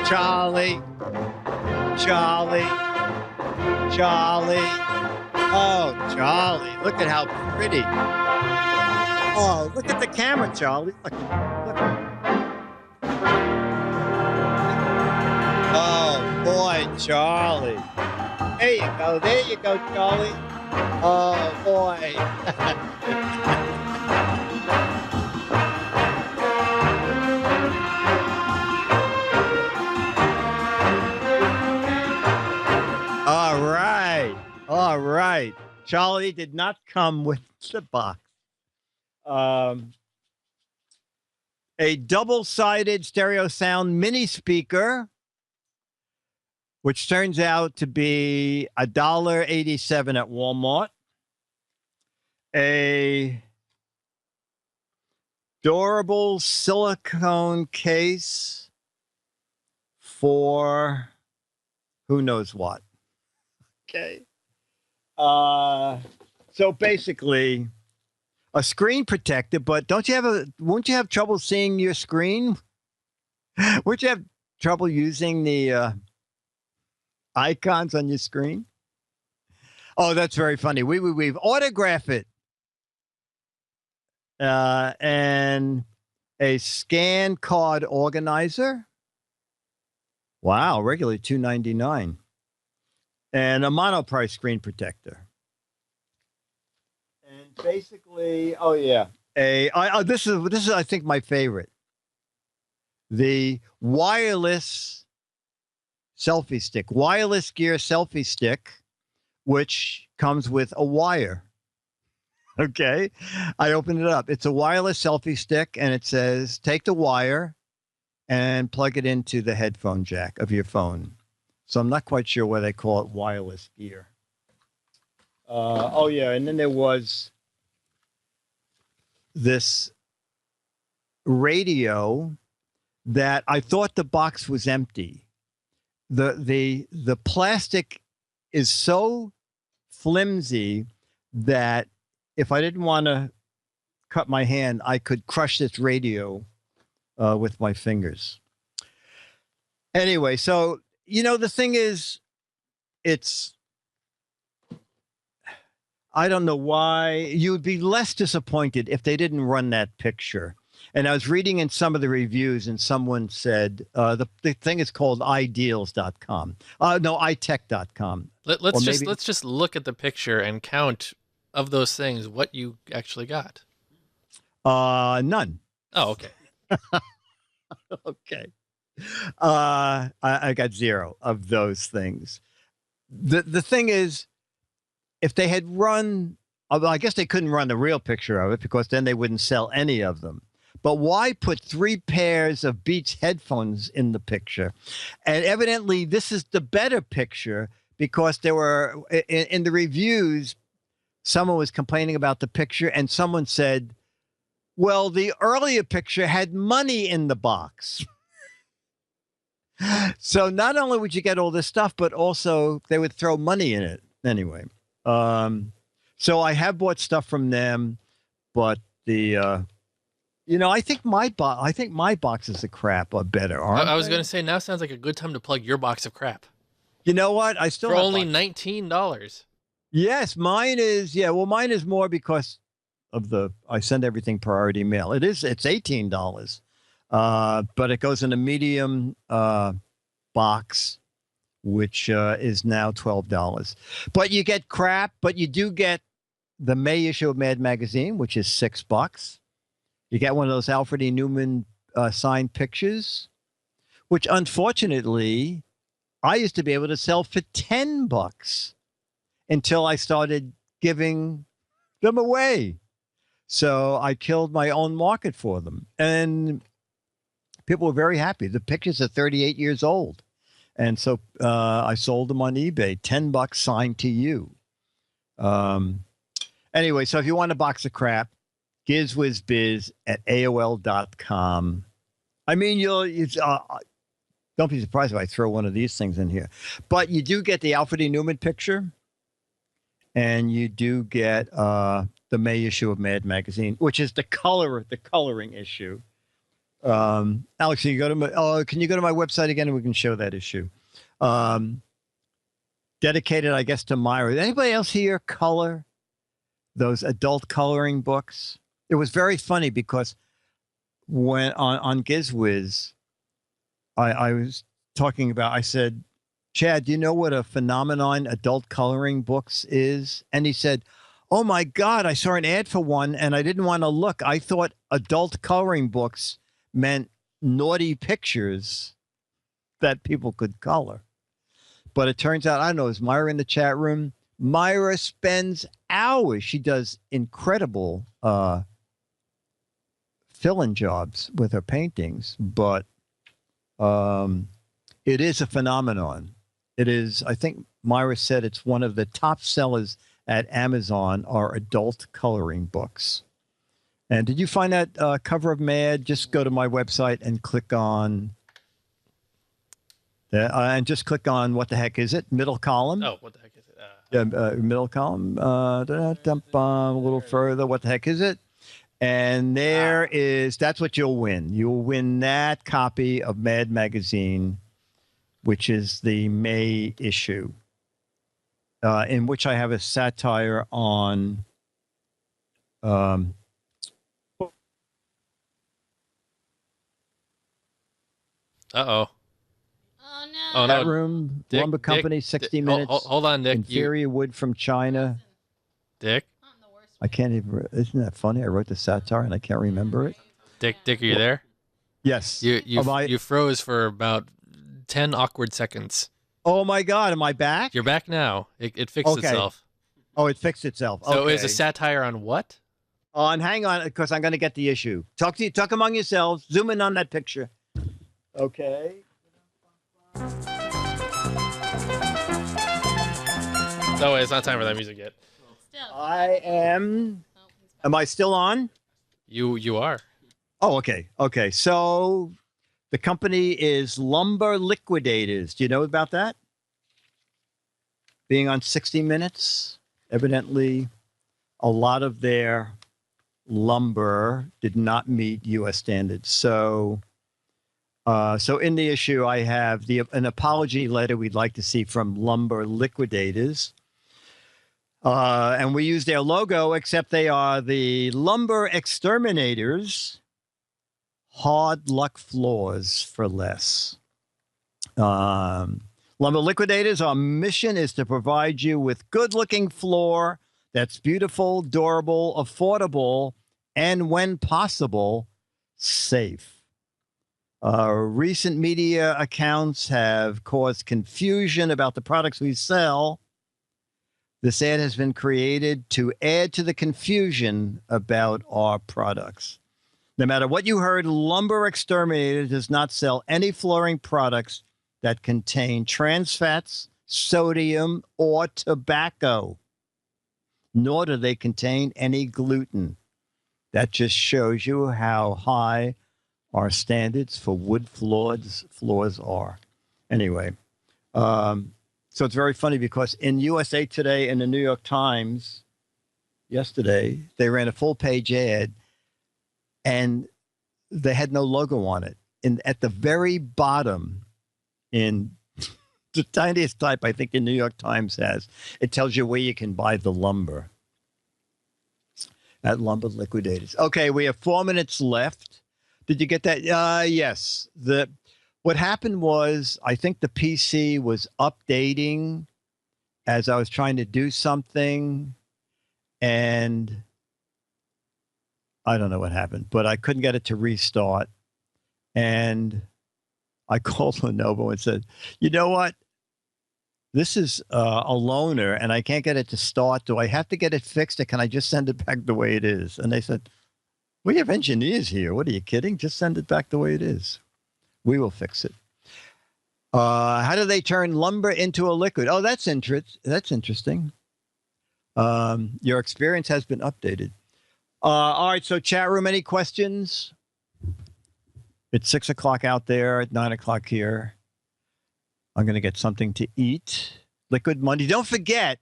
Charlie. Oh, Charlie, look at how pretty. Oh, look at the camera, Charlie. Look. Oh, boy, Charlie. There you go, Charlie. Oh, boy. All right. Charlie did not come with the box. A double-sided stereo sound mini speaker, which turns out to be $1.87 at Walmart. A durable silicone case for who knows what. Okay. So basically a screen protector, but won't you have trouble seeing your screen? Won't you have trouble using the icons on your screen? Oh, that's very funny. We've autograph it. And a scan card organizer. Wow, regularly $2.99. And a monoprice screen protector. And basically, oh yeah, this is I think my favorite. The wireless selfie stick, wireless gear selfie stick, which comes with a wire. Okay. I opened it up. It's a wireless selfie stick, and it says, take the wire and plug it into the headphone jack of your phone. So I'm not quite sure why they call it wireless gear. Oh, yeah. And then there was this radio that I thought the box was empty. The plastic is so flimsy that if I didn't want to cut my hand, I could crush this radio with my fingers. Anyway, so, the thing is, I don't know why. You would be less disappointed if they didn't run that picture. And I was reading in some of the reviews, and someone said the thing is called ideals.com. No, itech.com. Let's just look at the picture and count of those things what you actually got. None. Oh, okay. Okay. I got 0 of those things. The thing is, if they had run, I guess they couldn't run the real picture of it because then they wouldn't sell any of them. But why put 3 pairs of Beats headphones in the picture? And evidently, this is the better picture because there were, in the reviews, someone was complaining about the picture, and someone said, well, the earlier picture had money in the box. So not only would you get all this stuff, but also they would throw money in it. Anyway, so I have bought stuff from them, but I think my boxes of crap are better. I was going to say, now sounds like a good time to plug your box of crap. You know what? I still for only $19. Yes, mine is. Yeah, well, mine is more because of I send everything priority mail. It's $18, but it goes in a medium box, which is now $12. But you get crap. But you do get the May issue of Mad Magazine, which is $6. You get one of those Alfred E. Newman signed pictures, which unfortunately I used to be able to sell for $10 until I started giving them away. So I killed my own market for them. And people were very happy. The pictures are 38 years old. And so I sold them on eBay, $10 signed to you. Anyway, so if you want a box of crap, GizWizBiz at AOL.com. I mean, don't be surprised if I throw one of these things in here. But you do get the Alfred E. Newman picture, and you do get the May issue of Mad Magazine, which is the coloring issue. Alex, can you go to my website again, and we can show that issue? Dedicated, I guess, to Myra. Anybody else here color those adult coloring books? It was very funny because when on GizWiz, I was talking about, I said, Chad, do you know what a phenomenon adult coloring books is? And he said, oh my God, I saw an ad for one and I didn't want to look. I thought adult coloring books meant naughty pictures that people could color. But it turns out, I don't know, is Myra in the chat room? Myra spends hours. She does incredible fill-in jobs with her paintings, but it is a phenomenon. It is, I think Myra said it's one of the top sellers at Amazon are adult coloring books. And did you find that cover of Mad? Just go to my website and click on and just click on what the heck is it? Middle column. Oh, what the heck is it? Middle column. A little further. What the heck is it? And that's what you'll win. You'll win that copy of Mad Magazine, which is the May issue, in which I have a satire on Oh no. Oh, that no. room, Dick, Lumber Company, 60 Minutes. Hold on, Dick. Inferior wood from China. Dick? I can't even, isn't that funny? I wrote the satire and I can't remember it. Dick, are you there? Yes. You froze for about 10 awkward seconds. Oh my God, am I back? You're back now. It fixed itself. Oh, it fixed itself. So okay. It was a satire on what? And hang on, because I'm going to get the issue. Talk among yourselves. Zoom in on that picture. Okay. No, it's not time for that music yet. I am. Am I still on? You are. Oh, okay. Okay. So the company is Lumber Liquidators. Do you know about that? Being on 60 Minutes, evidently a lot of their lumber did not meet U.S. standards. So in the issue, I have an apology letter we'd like to see from Lumber Liquidators. And we use their logo, except they are the Lumber Exterminators. Hard luck floors for less. Lumber Liquidators, our mission is to provide you with good-looking floor that's beautiful, durable, affordable, and when possible, safe. Recent media accounts have caused confusion about the products we sell. This ad has been created to add to the confusion about our products. No matter what you heard, Lumber Exterminator does not sell any flooring products that contain trans fats, sodium, or tobacco, nor do they contain any gluten. That just shows you how high our standards for wood floors are. Anyway, so it's very funny because in USA Today and the New York Times yesterday, they ran a full-page ad, and they had no logo on it. And at the very bottom, in the tiniest type I think the New York Times has, it tells you where you can buy the lumber at Lumber Liquidators. Okay, we have 4 minutes left. Did you get that? Yes. What happened was, I think the PC was updating as I was trying to do something, and I don't know what happened, but I couldn't get it to restart. And I called Lenovo and said, you know what? This is a loaner, and I can't get it to start. Do I have to get it fixed, or can I just send it back the way it is? And they said, we have engineers here. What, are you kidding? Just send it back the way it is. We will fix it. How do they turn lumber into a liquid? Oh, that's interesting. Your experience has been updated. All right, so chat room, any questions? It's 6 o'clock out there, at 9 o'clock here. I'm going to get something to eat. Liquid Monday. Don't forget,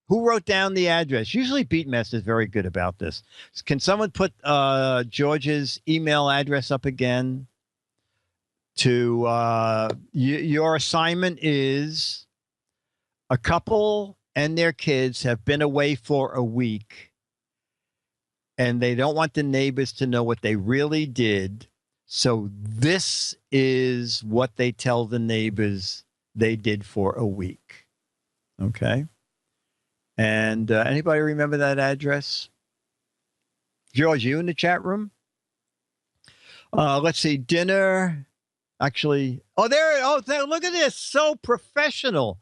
who wrote down the address? Usually Beatmaster is very good about this. Can someone put George's email address up again? Your assignment is a couple and their kids have been away for a week, and they don't want the neighbors to know what they really did. So this is what they tell the neighbors they did for a week. Okay. And anybody remember that address? George, you in the chat room? Let's see. Dinner. Actually, look at this. So professional.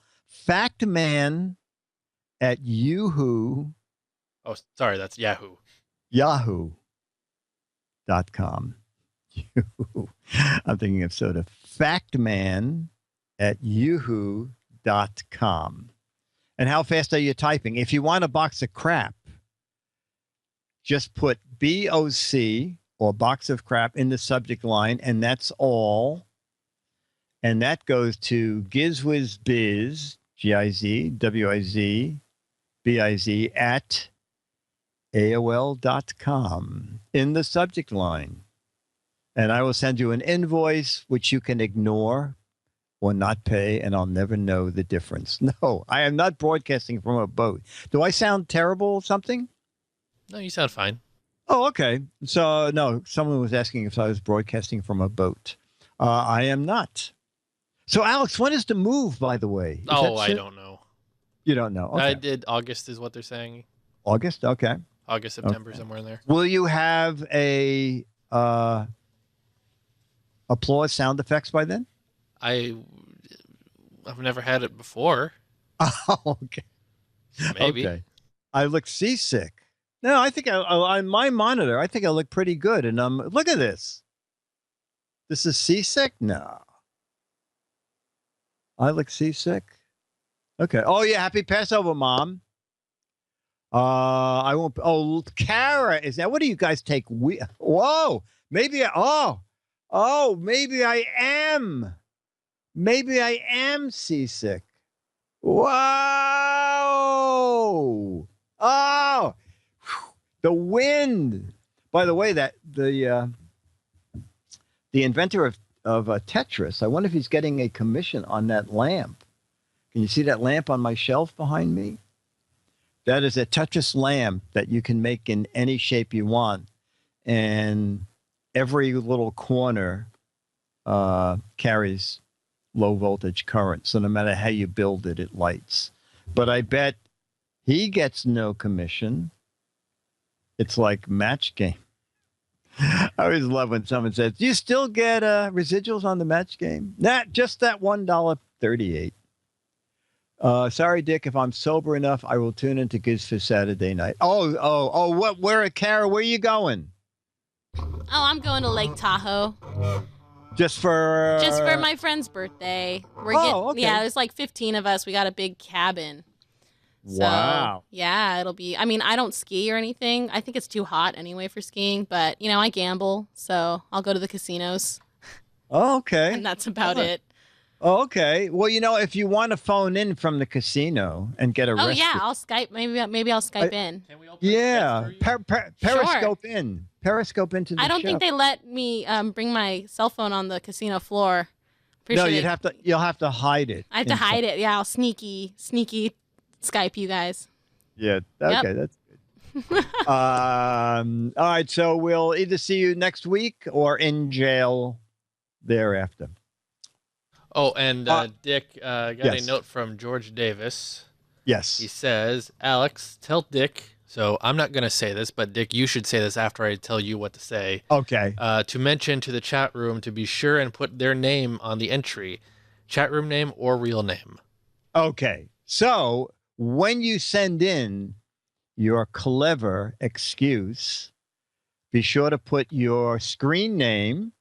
Factman at Yahoo. Oh, sorry. That's Yahoo. Yahoo.com. I'm thinking of soda. Factman at Yahoo.com. And how fast are you typing? If you want a box of crap, just put BOC or box of crap in the subject line, and that's all. And that goes to GizFiz, GizWizBiz at AOL.com in the subject line. And I will send you an invoice, which you can ignore or not pay, and I'll never know the difference. No, I am not broadcasting from a boat. Do I sound terrible or something? No, you sound fine. Oh, okay. So, no, someone was asking if I was broadcasting from a boat. I am not. So, Alex, when is the move, by the way? I don't know. You don't know? Okay. I did. August is what they're saying. August? Okay. August, September, somewhere in there. Will you have a applause sound effects by then? I've never had it before. Oh, okay. Maybe. Okay. I look seasick. No, I think on my monitor, I think I look pretty good. And look at this. This is seasick? No. I look seasick. Okay. Oh yeah, happy Passover, Mom. I won't. Oh, Kara is that? What do you guys take? Whoa. Maybe. Maybe I am. Maybe I am seasick. Whoa. Oh. The wind. By the way, that the inventor of Tetris. I wonder if he's getting a commission on that lamp. Can you see that lamp on my shelf behind me? That is a Tetris lamp that you can make in any shape you want. And every little corner carries low voltage current. So no matter how you build it, it lights. But I bet he gets no commission. It's like match game. I always love when someone says, do you still get residuals on the match game? Not just that $1.38. Sorry, Dick, if I'm sober enough, I will tune into Giz for Saturday night. Where at Kara? Where are you going? Oh, I'm going to Lake Tahoe. Just for my friend's birthday. Okay. Yeah, there's like 15 of us. We got a big cabin. So, wow. Yeah, it'll be, I mean, I don't ski or anything. I think it's too hot anyway for skiing, but, I gamble, so I'll go to the casinos. Oh, okay. And that's about it. Oh, okay. Well, if you want to phone in from the casino and get arrested. Oh, yeah, I'll Skype. Maybe I'll Skype in. Can we all play Periscope in. Periscope into the I don't show. think they let me bring my cell phone on the casino floor. No, you'll have to hide it. I have to hide it. Yeah, I'll sneaky Skype you guys. Yeah. Okay, That's good. All right. So we'll either see you next week or in jail thereafter. Oh, and Dick got a note from George Davis. Yes. He says, Alex, tell Dick. So I'm not going to say this, but Dick, you should say this after I tell you what to say. Okay. To mention to the chat room to be sure and put their name on the entry. Chat room name or real name. Okay. So when you send in your clever excuse, be sure to put your screen name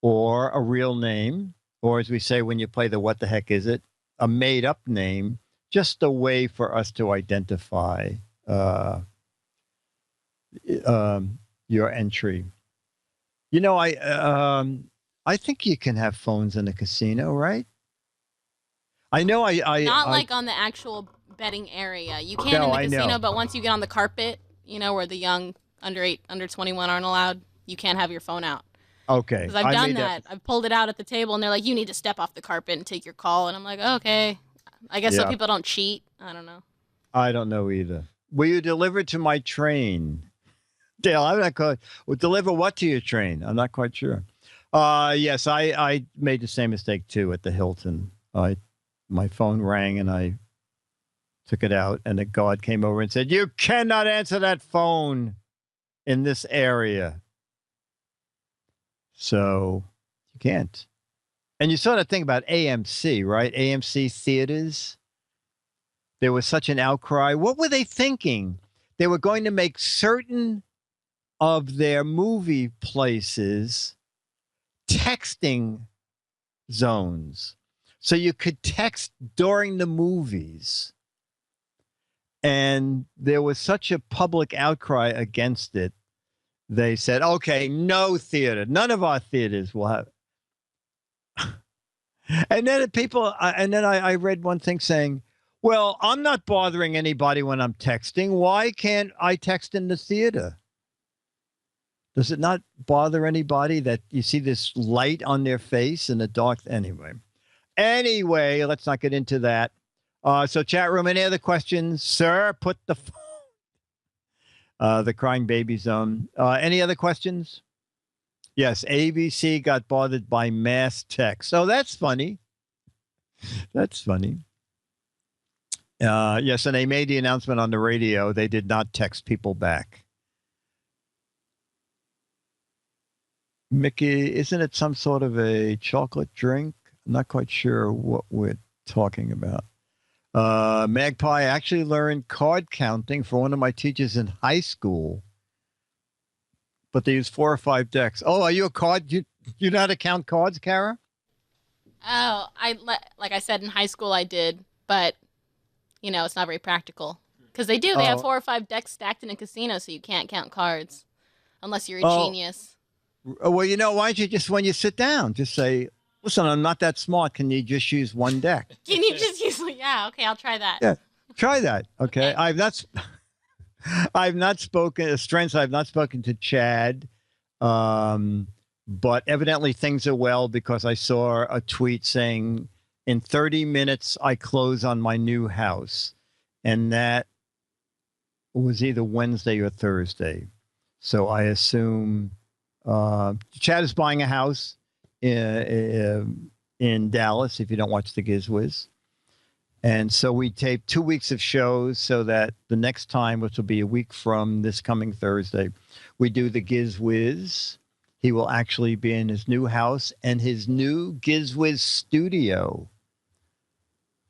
or a real name, or as we say when you play the what the heck is it, a made up name, just a way for us to identify your entry. I think you can have phones in a casino, right? I know not like on the actual betting area. You can in the casino, but once you get on the carpet, where the young under 21 aren't allowed, you can't have your phone out. Okay. Because I've done that. I've pulled it out at the table, and they're like, you need to step off the carpet and take your call. And I'm like, okay. I guess so people don't cheat. I don't know. I don't know either. Will you deliver to my train? Dale, I'm not quite. Well, deliver what to your train? I'm not quite sure. Yes, I made the same mistake, too, at the Hilton. My phone rang, and I took it out, and a guard came over and said, you cannot answer that phone in this area. So you can't. And you sort of think about AMC, right? AMC theaters. There was such an outcry. What were they thinking? They were going to make certain of their movie places texting zones. So you could text during the movies. And there was such a public outcry against it. They said, okay, no theater. None of our theaters will have. And then I read one thing saying, well, I'm not bothering anybody when I'm texting. Why can't I text in the theater? Does it not bother anybody that you see this light on their face in the dark? Anyway, let's not get into that. So chat room, any other questions? Sir, put the phone. The crying baby zone. Any other questions? Yes, ABC got bothered by mass text. So that's funny. That's funny. Yes, and they made the announcement on the radio. They did not text people back. Mickey, isn't it some sort of a chocolate drink? I'm not quite sure what we're talking about. Magpie actually learned card counting for one of my teachers in high school, but they use 4 or 5 decks. Oh, are you a card? You know how to count cards, Kara? Oh, like I said, in high school I did, but, it's not very practical. Because they have 4 or 5 decks stacked in a casino, so you can't count cards unless you're a genius. Well, why don't you just, when you sit down, just say, listen, I'm not that smart. Can you just use one deck? Can you just use, yeah, okay, I'll try that. Yeah, try that, okay? I've not spoken, Strengths, I've not spoken to Chad, but evidently things are well because I saw a tweet saying, in 30 minutes, I close on my new house. And that was either Wednesday or Thursday. So I assume Chad is buying a house in Dallas, if you don't watch the GizWiz. And so we taped 2 weeks of shows so that the next time, which will be a week from this coming Thursday, we do the GizWiz. He will actually be in his new house and his new GizWiz studio,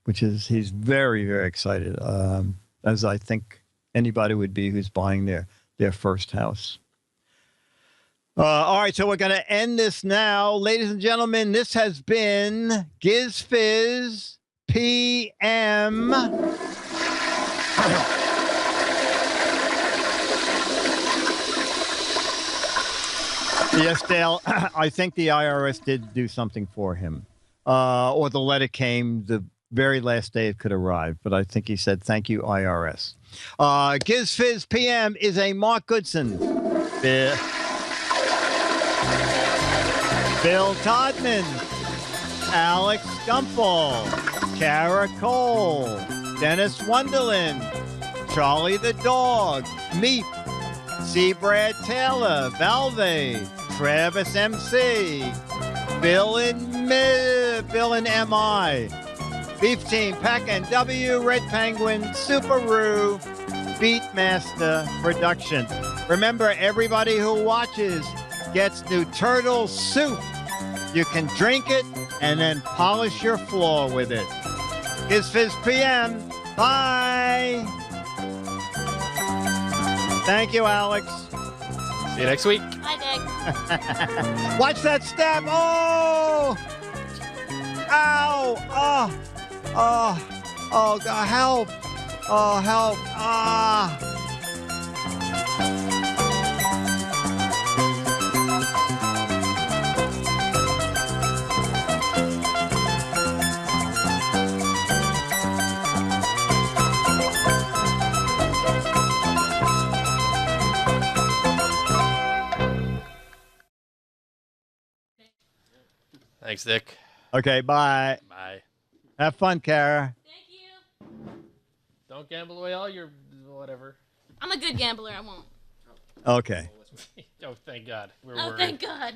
which is, he's very, very excited, as I think anybody would be who's buying their first house. All right, so we're going to end this now. Ladies and gentlemen, this has been GizFiz PM. Yes, Dale, I think the IRS did do something for him. Or the letter came the very last day it could arrive, but I think he said, thank you, IRS. GizFiz PM is a Mark Goodson. Bill Todman, Alex Gumpel, Kara Cole, Dennis Wonderland, Charlie the Dog, Meep, C. Brad Taylor, Valve, Travis MC, Bill and MI, Beef Team, Pack and W, Red Penguin, Subaru, Beatmaster Production. Remember, everybody who watches gets new turtle soup. You can drink it and then polish your floor with it. GizFiz PM. Bye. Thank you, Alex. See you next week. Bye, Dick. Watch that stab. Oh! Ow! Oh! Oh! Oh, God, help! Oh, help! Ah! Thanks, Dick. Okay, bye. Bye. Have fun, Kara. Thank you. Don't gamble away all your whatever. I'm a good gambler. I won't. Okay. Oh, thank God. We're worried. Thank God.